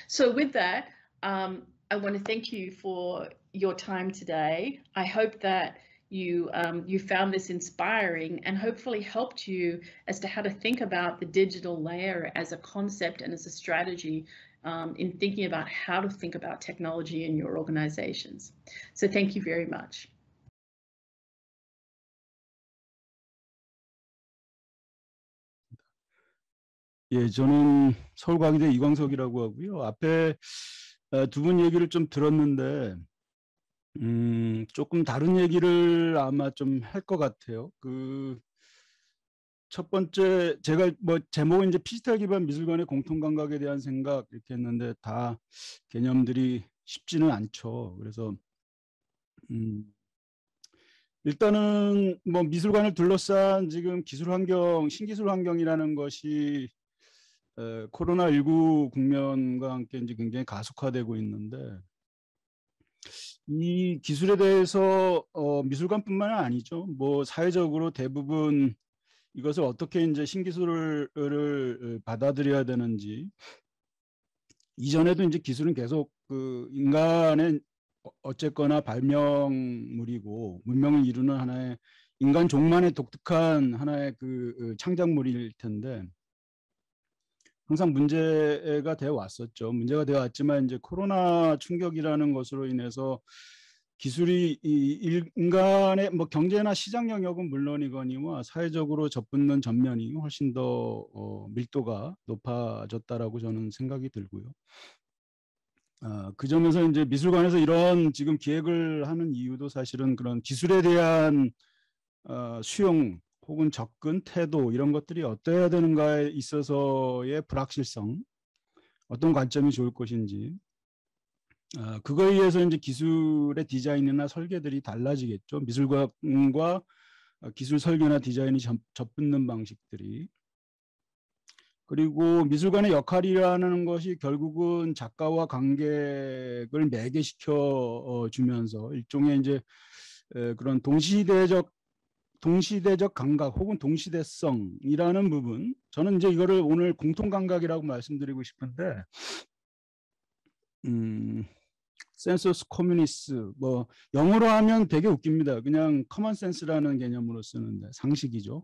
So with that, I want to thank you for your time today. I hope that you found this inspiring and hopefully helped you as to how to think about the digital layer as a concept and as a strategy in thinking about how to think about technology in your organizations. So thank you very much. 예, 저는 서울과학기대 이광석이라고 하고요. 앞에 2분 얘기를 좀 들었는데 조금 다른 얘기를 아마 좀 할 것 같아요. 첫 번째, 제가 뭐 제목은 이제 피지털 기반 미술관의 공통감각에 대한 생각 이렇게 했는데 다 개념들이 쉽지는 않죠. 그래서 일단은 뭐 미술관을 둘러싼 지금 기술 환경, 신기술 환경이라는 것이 코로나19 국면과 함께 이제 굉장히 가속화되고 있는데, 이 기술에 대해서 미술관뿐만 아니죠. 뭐 사회적으로 대부분 이것을 어떻게 이제 신기술을 받아들여야 되는지, 이전에도 이제 기술은 계속 인간의 어쨌거나 발명물이고 문명을 이루는 하나의 인간 종만의 독특한 하나의 창작물일 텐데 항상 문제가 되어 왔었죠. 문제가 되어 왔지만 이제 코로나 충격이라는 것으로 인해서 기술이 인간의 뭐 경제나 시장 영역은 물론이거니와 사회적으로 접붙는 전면이 훨씬 더 밀도가 높아졌다라고 저는 생각이 들고요. 그 점에서 이제 미술관에서 이런 지금 기획을 하는 이유도 사실은 그런 기술에 대한 수용 혹은 접근 태도 이런 것들이 어떠해야 되는가에 있어서의 불확실성, 어떤 관점이 좋을 것인지, 그거에 의해서 이제 기술의 디자인이나 설계들이 달라지겠죠. 미술관과 기술 설계나 디자인이 접붙는 방식들이. 그리고 미술관의 역할이라는 것이 결국은 작가와 관객을 매개시켜 주면서 일종의 이제 그런 동시대적 감각 혹은 동시대성이라는 부분, 저는 이제 이거를 오늘 공통감각이라고 말씀드리고 싶은데, 센서스 커뮤니스, 뭐 영어로 하면 되게 웃깁니다. 그냥 커먼 센스라는 개념으로 쓰는데 상식이죠.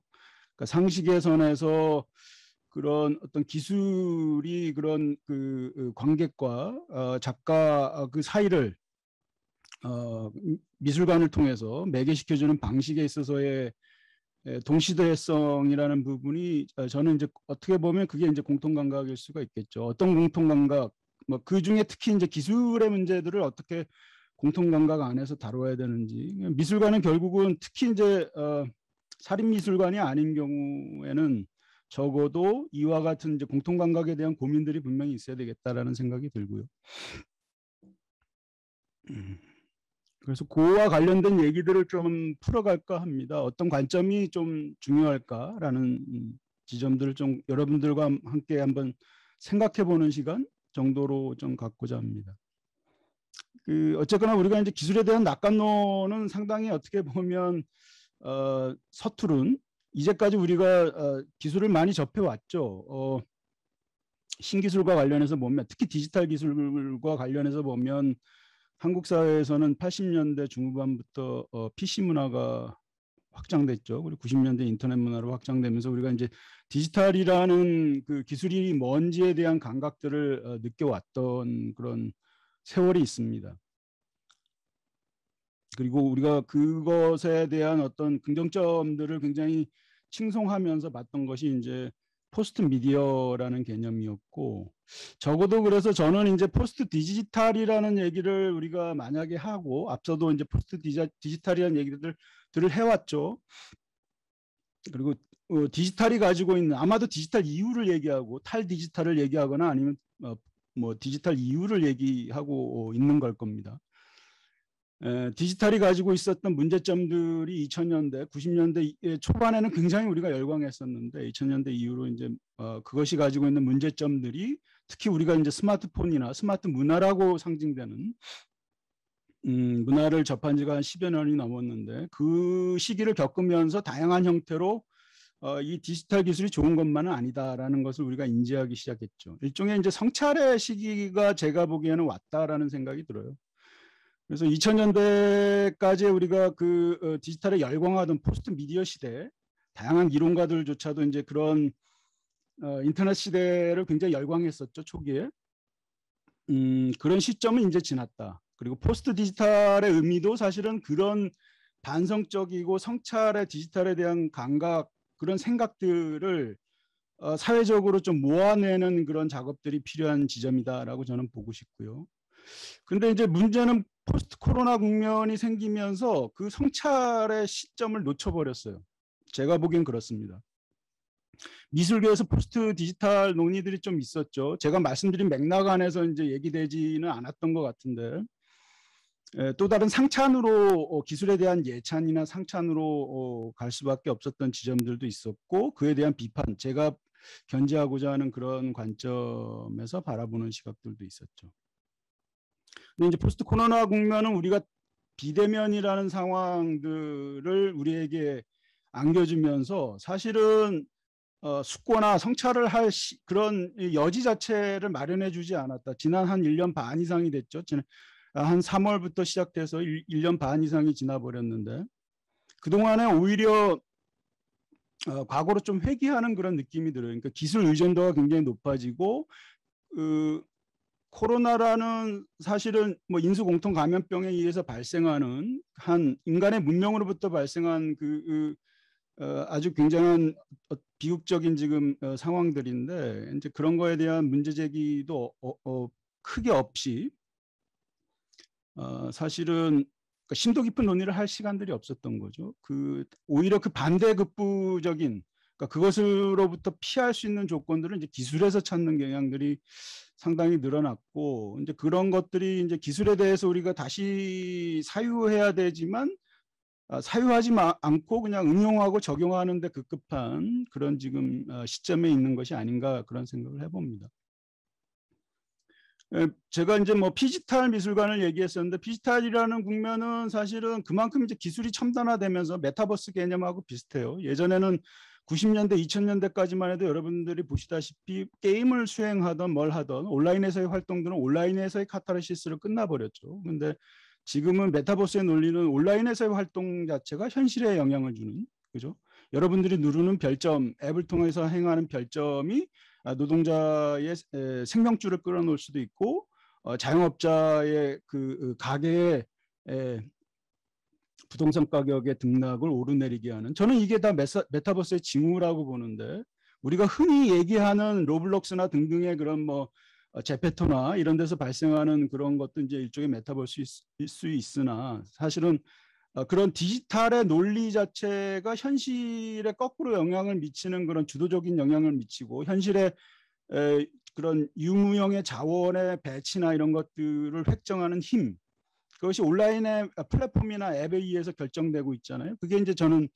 그러니까 상식의 선에서 그런 어떤 기술이 그런 관객과 작가 그 사이를 미술관을 통해서 매개시켜주는 방식에 있어서의 동시대성이라는 부분이 저는 이제 어떻게 보면 그게 이제 공통감각일 수가 있겠죠. 어떤 공통감각, 뭐 그 중에 특히 이제 기술의 문제들을 어떻게 공통감각 안에서 다뤄야 되는지. 미술관은 결국은 특히 이제 사립미술관이 아닌 경우에는 적어도 이와 같은 이제 공통감각에 대한 고민들이 분명히 있어야 되겠다라는 생각이 들고요. 그래서 그와 관련된 얘기들을 좀 풀어갈까 합니다. 어떤 관점이 좀 중요할까라는 지점들을 좀 여러분들과 함께 한번 생각해보는 시간 정도로 좀 갖고자 합니다. 어쨌거나 우리가 이제 기술에 대한 낙관론은 상당히 어떻게 보면 서투른, 이제까지 우리가 기술을 많이 접해왔죠. 신기술과 관련해서 보면, 특히 디지털 기술과 관련해서 보면 한국 사회에서는 80년대 중후반부터 PC 문화가 확장됐죠. 그리고 90년대 인터넷 문화로 확장되면서 우리가 이제 디지털이라는 그 기술이 뭔지에 대한 감각들을 느껴왔던 그런 세월이 있습니다. 그리고 우리가 그것에 대한 어떤 긍정점들을 굉장히 칭송하면서 봤던 것이 이제 포스트 미디어라는 개념이었고, 적어도 그래서 저는 이제 포스트 디지털이라는 얘기를 우리가 만약에 하고, 앞서도 이제 포스트 디지털이라는 얘기들을 해왔죠. 그리고 디지털이 가지고 있는, 아마도 디지털 이후를 얘기하고 탈디지털을 얘기하거나 아니면 뭐 디지털 이후를 얘기하고 있는 걸 겁니다. 디지털이 가지고 있었던 문제점들이 2000년대, 90년대 초반에는 굉장히 우리가 열광했었는데 2000년대 이후로 이제 그것이 가지고 있는 문제점들이, 특히 우리가 이제 스마트폰이나 스마트 문화라고 상징되는 문화를 접한 지가 한 10여 년이 넘었는데, 그 시기를 겪으면서 다양한 형태로 이 디지털 기술이 좋은 것만은 아니다라는 것을 우리가 인지하기 시작했죠. 일종의 이제 성찰의 시기가 제가 보기에는 왔다라는 생각이 들어요. 그래서 2000년대까지 우리가 그 디지털에 열광하던 포스트 미디어 시대, 다양한 이론가들조차도 이제 그런 인터넷 시대를 굉장히 열광했었죠, 초기에. 그런 시점은 이제 지났다. 그리고 포스트 디지털의 의미도 사실은 그런 반성적이고 성찰의 디지털에 대한 감각, 그런 생각들을 사회적으로 좀 모아내는 그런 작업들이 필요한 지점이다라고 저는 보고 싶고요. 근데 이제 문제는 포스트 코로나 국면이 생기면서 그 성찰의 시점을 놓쳐버렸어요. 제가 보기엔 그렇습니다. 미술계에서 포스트 디지털 논의들이 좀 있었죠. 제가 말씀드린 맥락 안에서 이제 얘기되지는 않았던 것 같은데, 또 다른 상찬으로 기술에 대한 예찬이나 상찬으로 갈 수밖에 없었던 지점들도 있었고, 그에 대한 비판, 제가 견지하고자 하는 그런 관점에서 바라보는 시각들도 있었죠. 근데 이제 포스트 코로나 국면은 우리가 비대면이라는 상황들을 우리에게 안겨주면서 사실은 숙고나 성찰을 할 그런 여지 자체를 마련해 주지 않았다. 지난 한 1년 반 이상이 됐죠. 한 3월부터 시작돼서 1년 반 이상이 지나버렸는데, 그동안에 오히려 과거로 좀 회귀하는 그런 느낌이 들어요. 그러니까 기술 의존도가 굉장히 높아지고, 코로나라는 사실은 뭐 인수 공통 감염병에 의해서 발생하는 한 인간의 문명으로부터 발생한 아주 굉장한 비극적인 지금 상황들인데, 이제 그런 거에 대한 문제 제기도 크게 없이 사실은 심도 깊은 논의를 할 시간들이 없었던 거죠. 오히려 그 반대급부적인, 그러니까 그것으로부터 피할 수 있는 조건들은 이제 기술에서 찾는 경향들이 상당히 늘어났고, 이제 그런 것들이 이제 기술에 대해서 우리가 다시 사유해야 되지만 사유하지 않고 그냥 응용하고 적용하는 데 급급한 그런 지금 시점에 있는 것이 아닌가, 그런 생각을 해봅니다. 제가 이제 뭐 피지털 미술관을 얘기했었는데, 피지털이라는 국면은 사실은 그만큼 이제 기술이 첨단화되면서 메타버스 개념하고 비슷해요. 예전에는 90년대, 2000년대까지만 해도 여러분들이 보시다시피 게임을 수행하던 뭘 하던 온라인에서의 활동들은 온라인에서의 카타르시스로 끝나버렸죠. 근데 지금은 메타버스의 논리는 온라인에서의 활동 자체가 현실에 영향을 주는, 그죠? 여러분들이 누르는 별점, 앱을 통해서 행하는 별점이 노동자의 생명줄을 끌어놓을 수도 있고, 자영업자의 그 가게의 부동산 가격의 등락을 오르내리게 하는, 저는 이게 다 메타버스의 징후라고 보는데, 우리가 흔히 얘기하는 로블록스나 등등의 그런 뭐 제페토나 이런 데서 발생하는 그런 것도 이제 일종의 메타버스일 수 있으나 사실은 그런 디지털의 논리 자체가 현실에 거꾸로 영향을 미치는 그런 주도적인 영향을 미치고 현실에 그런 유무형의 자원의 배치나 이런 것들을 획정하는 힘, 그것이 온라인의 플랫폼이나 앱에 의해서 결정되고 있잖아요. 그게 이제 저는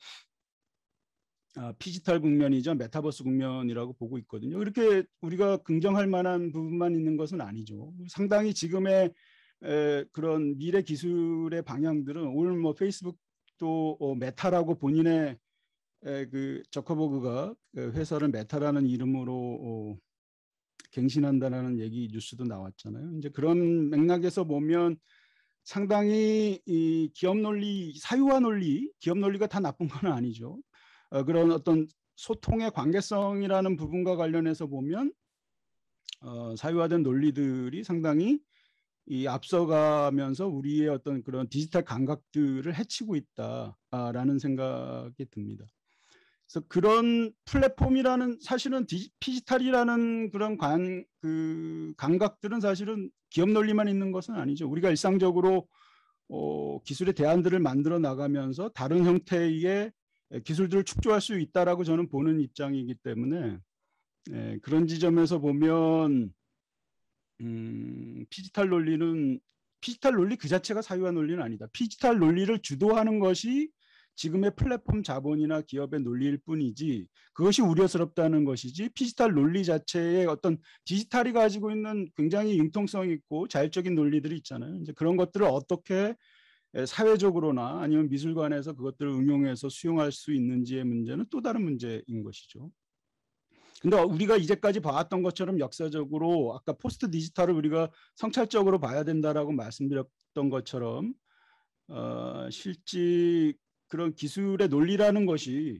피지털 국면이죠. 메타버스 국면이라고 보고 있거든요. 이렇게 우리가 긍정할 만한 부분만 있는 것은 아니죠. 상당히 지금의 그런 미래 기술의 방향들은 오늘 뭐 페이스북도 메타라고 본인의 그 저커버그가 회사를 메타라는 이름으로 갱신한다는 얘기 뉴스도 나왔잖아요. 이제 그런 맥락에서 보면 상당히 이 기업 논리, 사유화 논리, 기업 논리가 다 나쁜 건 아니죠. 그런 어떤 소통의 관계성이라는 부분과 관련해서 보면 사유화된 논리들이 상당히 이 앞서가면서 우리의 어떤 그런 디지털 감각들을 해치고 있다라는 생각이 듭니다. 그래서 그런 플랫폼이라는 사실은 피지털이라는 그런 감각들은 사실은 기업 논리만 있는 것은 아니죠. 우리가 일상적으로 기술의 대안들을 만들어 나가면서 다른 형태의 기술들을 축소할 수 있다라고 저는 보는 입장이기 때문에 그런 지점에서 보면 피지털 논리 그 자체가 사유화 논리는 아니다. 피지털 논리를 주도하는 것이 지금의 플랫폼 자본이나 기업의 논리일 뿐이지 그것이 우려스럽다는 것이지 피지털 논리 자체의 어떤 디지털이 가지고 있는 굉장히 융통성 있고 자율적인 논리들이 있잖아요. 이제 그런 것들을 어떻게 사회적으로나 아니면 미술관에서 그것들을 응용해서 수용할 수 있는지의 문제는 또 다른 문제인 것이죠. 근데 우리가 이제까지 봐왔던 것처럼 역사적으로 아까 포스트 디지털을 우리가 성찰적으로 봐야 된다라고 말씀드렸던 것처럼 실제 그런 기술의 논리라는 것이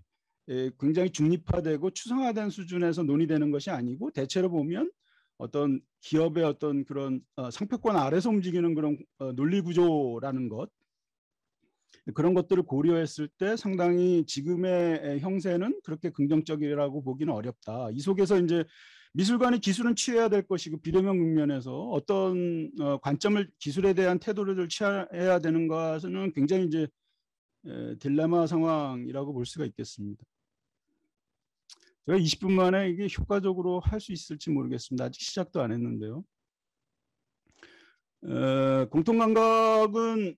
굉장히 중립화되고 추상화된 수준에서 논의되는 것이 아니고 대체로 보면 어떤 기업의 어떤 그런 상표권 아래서 움직이는 그런 논리 구조라는 것 그런 것들을 고려했을 때 상당히 지금의 형세는 그렇게 긍정적이라고 보기는 어렵다. 이 속에서 이제 미술관의 기술은 취해야 될 것이고 비대면 국면에서 어떤 관점을 기술에 대한 태도를 취해야 되는 것은 굉장히 이제 딜레마 상황이라고 볼 수가 있겠습니다. 제가 20분 만에 이게 효과적으로 할 수 있을지 모르겠습니다. 아직 시작도 안 했는데요. 공통감각은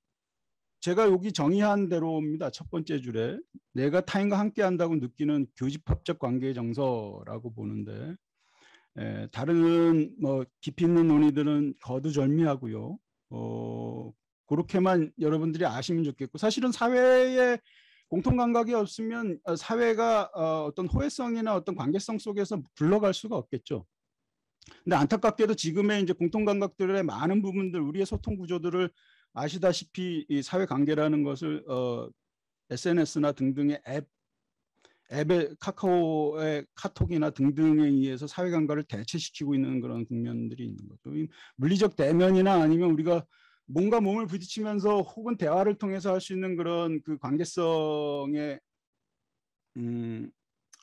제가 여기 정의한 대로입니다. 첫 번째 줄에 내가 타인과 함께 한다고 느끼는 교집합적 관계의 정서라고 보는데 다른 뭐 깊이 있는 논의들은 거두절미하고요. 그렇게만 여러분들이 아시면 좋겠고 사실은 사회에 공통감각이 없으면 사회가 어떤 호혜성이나 어떤 관계성 속에서 굴러갈 수가 없겠죠. 근데 안타깝게도 지금의 이제 공통감각들의 많은 부분들 우리의 소통 구조들을 아시다시피 이 사회관계라는 것을 SNS나 등등의 앱의 카카오의 카톡이나 등등에 의해서 사회관계를 대체시키고 있는 그런 국면들이 있는 거죠. 물리적 대면이나 아니면 우리가 뭔가 몸을 부딪히면서 혹은 대화를 통해서 할 수 있는 그런 그 관계성의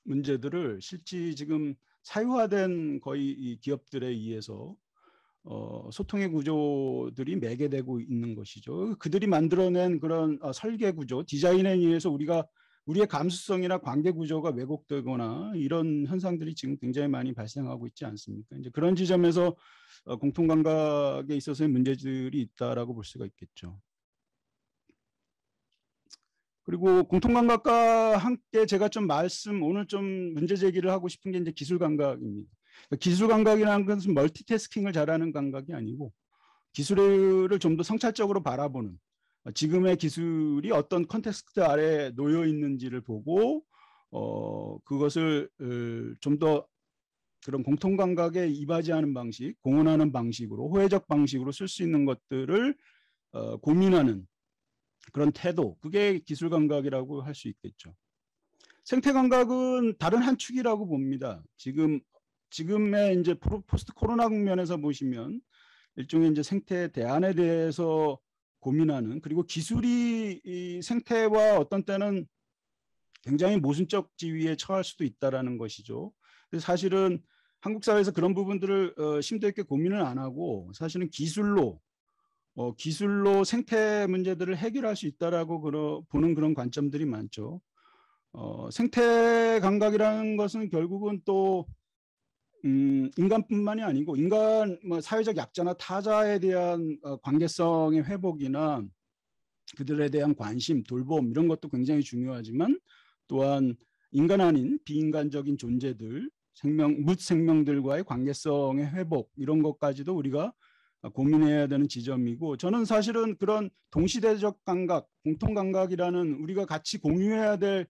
문제들을 실제 지금 사유화된 거의 이 기업들에 의해서 소통의 구조들이 매개되고 있는 것이죠. 그들이 만들어낸 그런 설계 구조, 디자인에 의해서 우리의 감수성이나 관계 구조가 왜곡되거나 이런 현상들이 지금 굉장히 많이 발생하고 있지 않습니까? 이제 그런 지점에서 공통감각에 있어서의 문제들이 있다라고 볼 수가 있겠죠. 그리고 공통감각과 함께 제가 좀 오늘 좀 문제 제기를 하고 싶은 게 이제 기술감각입니다. 기술감각이라는 것은 멀티태스킹을 잘하는 감각이 아니고 기술을 좀 더 성찰적으로 바라보는 지금의 기술이 어떤 컨텍스트 아래 놓여 있는지를 보고 그것을 좀 더 그런 공통감각에 이바지하는 방식, 공헌하는 방식으로 호혜적 방식으로 쓸 수 있는 것들을 고민하는 그런 태도, 그게 기술감각이라고 할 수 있겠죠. 생태감각은 다른 한 축이라고 봅니다. 지금의 이제 포스트 코로나 국면에서 보시면 일종의 이제 생태 대안에 대해서 고민하는 그리고 기술이 이 생태와 어떤 때는 굉장히 모순적 지위에 처할 수도 있다라는 것이죠. 그래서 사실은 한국 사회에서 그런 부분들을 심도 있게 고민을 안 하고 사실은 기술로 생태 문제들을 해결할 수 있다라고 보는 그런 관점들이 많죠. 생태 감각이라는 것은 결국은 또 인간뿐만이 아니고 인간 사회적 약자나 타자에 대한 관계성의 회복이나 그들에 대한 관심, 돌봄 이런 것도 굉장히 중요하지만 또한 인간 아닌 비인간적인 존재들, 묻생명들과의 관계성의 회복 이런 것까지도 우리가 고민해야 되는 지점이고 저는 사실은 그런 동시대적 감각, 공통감각이라는 우리가 같이 공유해야 될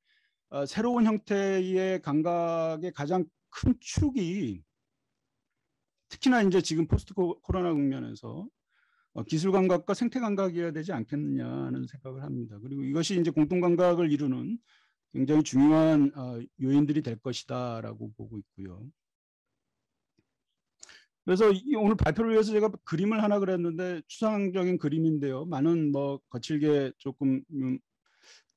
새로운 형태의 감각의 가장 큰 축이 특히나 이제 지금 포스트 코로나 국면에서 기술 감각과 생태 감각이어야 되지 않겠느냐는 생각을 합니다. 그리고 이것이 이제 공통 감각을 이루는 굉장히 중요한 요인들이 될 것이다라고 보고 있고요. 그래서 오늘 발표를 위해서 제가 그림을 하나 그렸는데 추상적인 그림인데요. 많은 거칠게 조금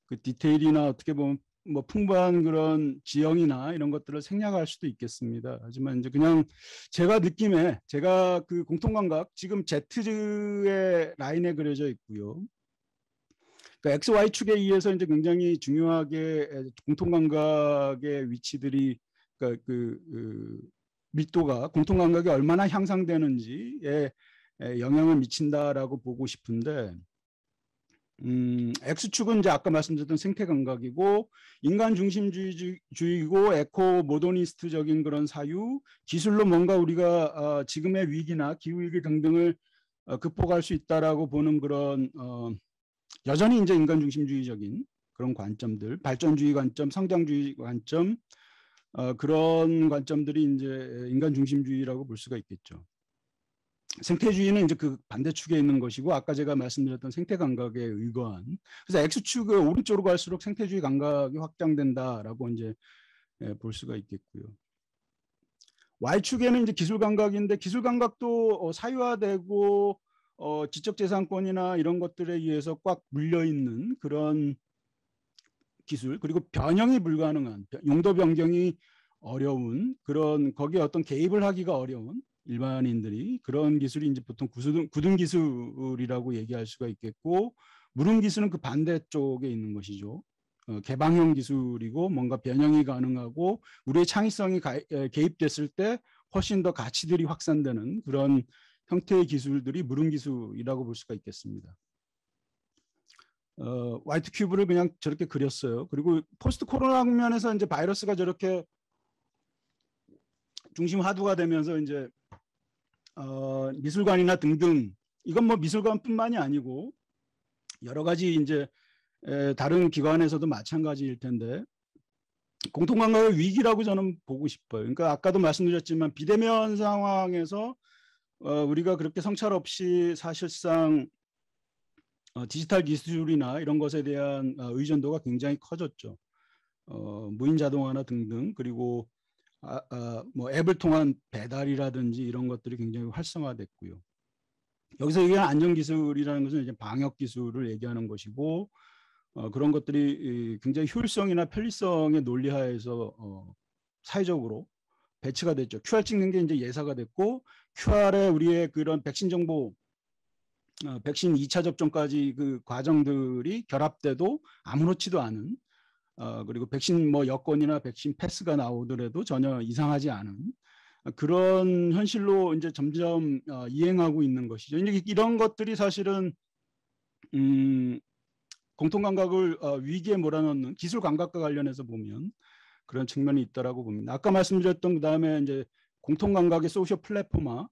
그 디테일이나 어떻게 보면 풍부한 그런 지형이나 이런 것들을 생략할 수도 있겠습니다. 하지만 이제 그냥 제가 느낌에 제가 그 공통감각 지금 Z의 라인에 그려져 있고요. 그 XY축에 의해서 이제 굉장히 중요하게 공통감각의 위치들이 그러니까 밀도가 공통감각이 얼마나 향상되는지에 영향을 미친다라고 보고 싶은데 X축은 이제 아까 말씀드렸던 생태 감각이고 인간 중심주의고 에코 모더니스트적인 그런 사유, 기술로 뭔가 우리가 지금의 위기나 기후 위기 등등을 극복할 수 있다라고 보는 그런 여전히 이제 인간 중심주의적인 그런 관점들, 발전주의 관점, 성장주의 관점 그런 관점들이 이제 인간 중심주의라고 볼 수가 있겠죠. 생태주의는 이제 그 반대축에 있는 것이고 아까 제가 말씀드렸던 생태 감각에 의거한 그래서 X축의 오른쪽으로 갈수록 생태주의 감각이 확장된다라고 이제 볼 수가 있겠고요. Y축에는 이제 기술 감각인데 기술 감각도 사유화되고 지적재산권이나 이런 것들에 의해서 꽉 물려 있는 그런 기술 그리고 변형이 불가능한 용도 변경이 어려운 그런 거기에 어떤 개입을 하기가 어려운 일반인들이 그런 기술이 이제 보통 굳은 기술이라고 얘기할 수가 있겠고 무른 기술은 그 반대쪽에 있는 것이죠. 개방형 기술이고 뭔가 변형이 가능하고 우리의 창의성이 개입됐을 때 훨씬 더 가치들이 확산되는 그런 형태의 기술들이 무른 기술이라고 볼 수가 있겠습니다. 화이트 큐브를 그냥 저렇게 그렸어요. 그리고 포스트 코로나 국면에서 이제 바이러스가 저렇게 중심 화두가 되면서 이제 미술관이나 등등 이건 미술관뿐만이 아니고 여러 가지 이제 다른 기관에서도 마찬가지일 텐데 공통감각의 위기라고 저는 보고 싶어요. 그러니까 아까도 말씀드렸지만 비대면 상황에서 우리가 그렇게 성찰 없이 사실상 디지털 기술이나 이런 것에 대한 의존도가 굉장히 커졌죠. 무인 자동화나 등등 그리고 앱을 통한 배달이라든지 이런 것들이 굉장히 활성화됐고요. 여기서 얘기하는 안전기술이라는 것은 이제 방역기술을 얘기하는 것이고 그런 것들이 굉장히 효율성이나 편리성의 논리하에서 사회적으로 배치가 됐죠. QR 찍는 게 이제 예사가 됐고 QR에 우리의 그런 백신 정보 백신 2차 접종까지 그 과정들이 결합돼도 아무렇지도 않은 그리고 백신 여권이나 백신 패스가 나오더라도 전혀 이상하지 않은 그런 현실로 이제 점점 이행하고 있는 것이죠. 이런 것들이 사실은 공통감각을 위기에 몰아넣는 기술 감각과 관련해서 보면 그런 측면이 있다라고 봅니다. 아까 말씀드렸던 그 다음에 이제 공통감각의 소셜 플랫폼화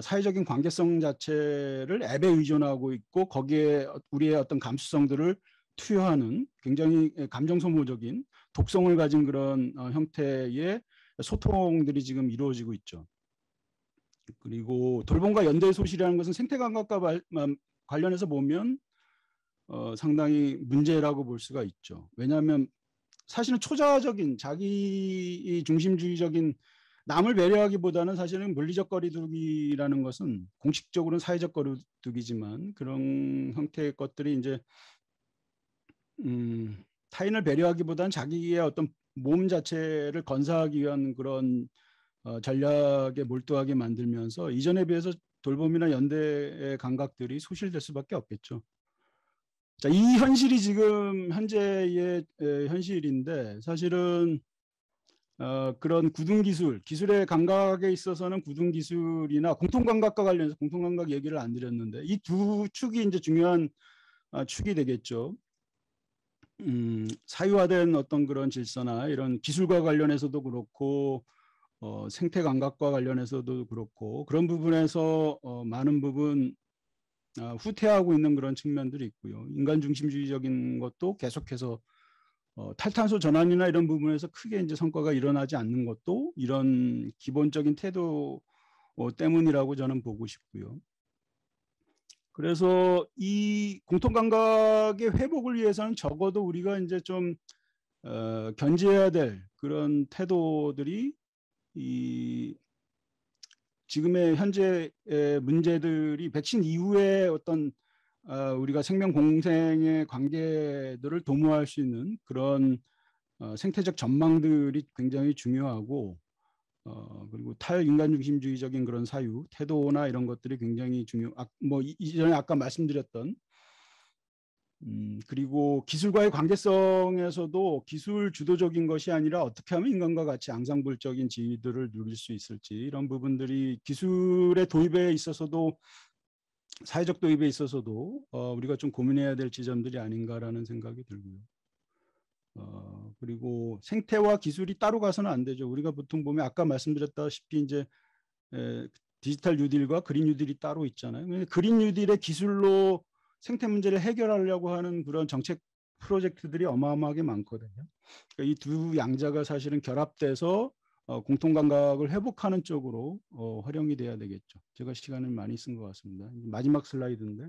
사회적인 관계성 자체를 앱에 의존하고 있고 거기에 우리의 어떤 감수성들을 투여하는 굉장히 감정 소모적인 독성을 가진 그런 형태의 소통들이 지금 이루어지고 있죠. 그리고 돌봄과 연대 소실이라는 것은 생태 감각과 관련해서 보면 상당히 문제라고 볼 수가 있죠. 왜냐하면 사실은 초자적인 자기 중심주의적인 남을 배려하기보다는 사실은 물리적 거리두기라는 것은 공식적으로는 사회적 거리두기지만 그런 형태의 것들이 이제 타인을 배려하기보다는 자기의 어떤 몸 자체를 건사하기 위한 그런 전략에 몰두하게 만들면서 이전에 비해서 돌봄이나 연대의 감각들이 소실될 수밖에 없겠죠. 자, 이 현실이 지금 현재의 현실인데 사실은 그런 구dun기술, 기술의 감각에 있어서는 구dun기술이나 공통감각과 관련해서 공통감각 얘기를 안 드렸는데 이 두 축이 이제 중요한 축이 되겠죠. 사유화된 어떤 그런 질서나 이런 기술과 관련해서도 그렇고 생태 감각과 관련해서도 그렇고 그런 부분에서 많은 부분 후퇴하고 있는 그런 측면들이 있고요. 인간 중심주의적인 것도 계속해서 탈탄소 전환이나 이런 부분에서 크게 이제 성과가 일어나지 않는 것도 이런 기본적인 태도 때문이라고 저는 보고 싶고요. 그래서 이 공통감각의 회복을 위해서는 적어도 우리가 이제 좀 견지해야 될 그런 태도들이 이 지금의 현재의 문제들이 백신 이후에 어떤 우리가 생명 공생의 관계들을 도모할 수 있는 그런 생태적 전망들이 굉장히 중요하고 그리고 탈인간 중심주의적인 그런 사유, 태도나 이런 것들이 굉장히 뭐 이전에 아까 말씀드렸던 그리고 기술과의 관계성에서도 기술 주도적인 것이 아니라 어떻게 하면 인간과 같이 앙상블적인 지위들을 누릴 수 있을지 이런 부분들이 기술의 도입에 있어서도 사회적 도입에 있어서도 우리가 좀 고민해야 될 지점들이 아닌가라는 생각이 들고요. 그리고 생태와 기술이 따로 가서는 안 되죠. 우리가 보통 보면 아까 말씀드렸다시피 이제 디지털 뉴딜과 그린 뉴딜이 따로 있잖아요. 그린 뉴딜의 기술로 생태 문제를 해결하려고 하는 그런 정책 프로젝트들이 어마어마하게 많거든요. 그러니까 이 두 양자가 사실은 결합돼서 공통감각을 회복하는 쪽으로 활용이 돼야 되겠죠. 제가 시간을 많이 쓴 것 같습니다. 마지막 슬라이드인데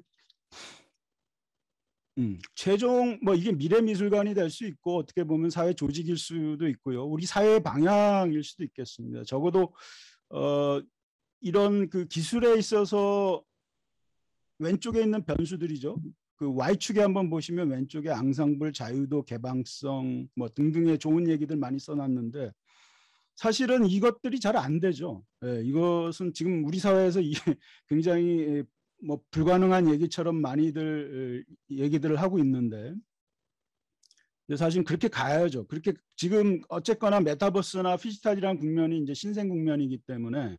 최종 뭐 이게 미래미술관이 될 수 있고 어떻게 보면 사회 조직일 수도 있고요. 우리 사회의 방향일 수도 있겠습니다. 적어도 이런 그 기술에 있어서 왼쪽에 있는 변수들이죠. 그 Y축에 한번 보시면 왼쪽에 앙상블, 자유도, 개방성 뭐 등등의 좋은 얘기들 많이 써놨는데 사실은 이것들이 잘 안 되죠. 이것은 지금 우리 사회에서 이게 굉장히 뭐 불가능한 얘기처럼 많이들 얘기들을 하고 있는데 사실 그렇게 가야죠. 그렇게 지금 어쨌거나 메타버스나 피지털이라는 국면이 이제 신생 국면이기 때문에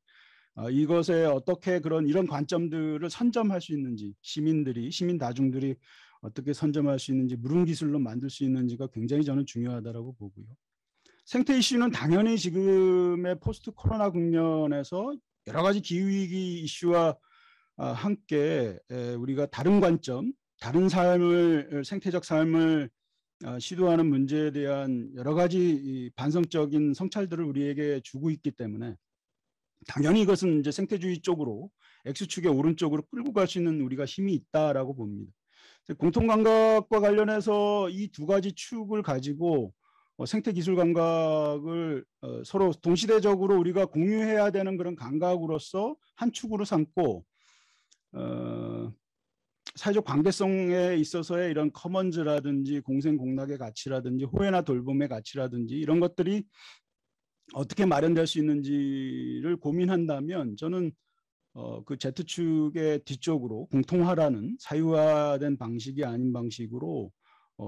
이것에 어떻게 이런 관점들을 선점할 수 있는지 시민 다중들이 어떻게 선점할 수 있는지 무릉 기술로 만들 수 있는지가 굉장히 저는 중요하다고 보고요. 생태 이슈는 당연히 지금의 포스트 코로나 국면에서 여러 가지 기후위기 이슈와 함께 우리가 다른 관점, 다른 삶을 생태적 삶을 시도하는 문제에 대한 여러 가지 반성적인 성찰들을 우리에게 주고 있기 때문에 당연히 이것은 이제 생태주의 쪽으로 X축의 오른쪽으로 끌고 갈 수 있는 우리가 힘이 있다라고 봅니다. 공통감각과 관련해서 이 두 가지 축을 가지고 생태기술 감각을 서로 동시대적으로 우리가 공유해야 되는 그런 감각으로서 한 축으로 삼고 사회적 관계성에 있어서의 이런 커먼즈라든지 공생공락의 가치라든지 호혜나 돌봄의 가치라든지 이런 것들이 어떻게 마련될 수 있는지를 고민한다면 저는 그 Z축의 뒤쪽으로 공통화라는 사유화된 방식이 아닌 방식으로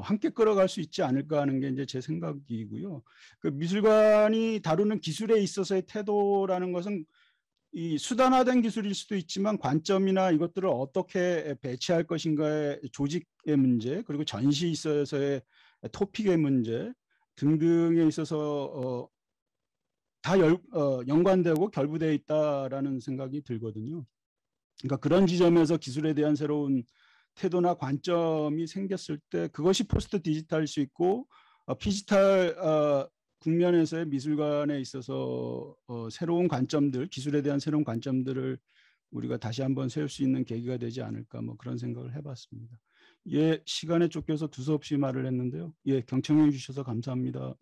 함께 끌어갈 수 있지 않을까 하는 게 이제 제 생각이고요. 그 미술관이 다루는 기술에 있어서의 태도라는 것은 이 수단화된 기술일 수도 있지만 관점이나 이것들을 어떻게 배치할 것인가의 조직의 문제 그리고 전시에 있어서의 토픽의 문제 등등에 있어서 다 연관되고 결부되어 있다라는 생각이 들거든요. 그러니까 그런 지점에서 기술에 대한 새로운 태도나 관점이 생겼을 때 그것이 포스트 디지털일 수 있고 피지털 국면에서의 미술관에 있어서 새로운 관점들, 기술에 대한 새로운 관점들을 우리가 다시 한번 세울 수 있는 계기가 되지 않을까 뭐 그런 생각을 해봤습니다. 예, 시간에 쫓겨서 두서없이 말을 했는데요. 예, 경청해 주셔서 감사합니다.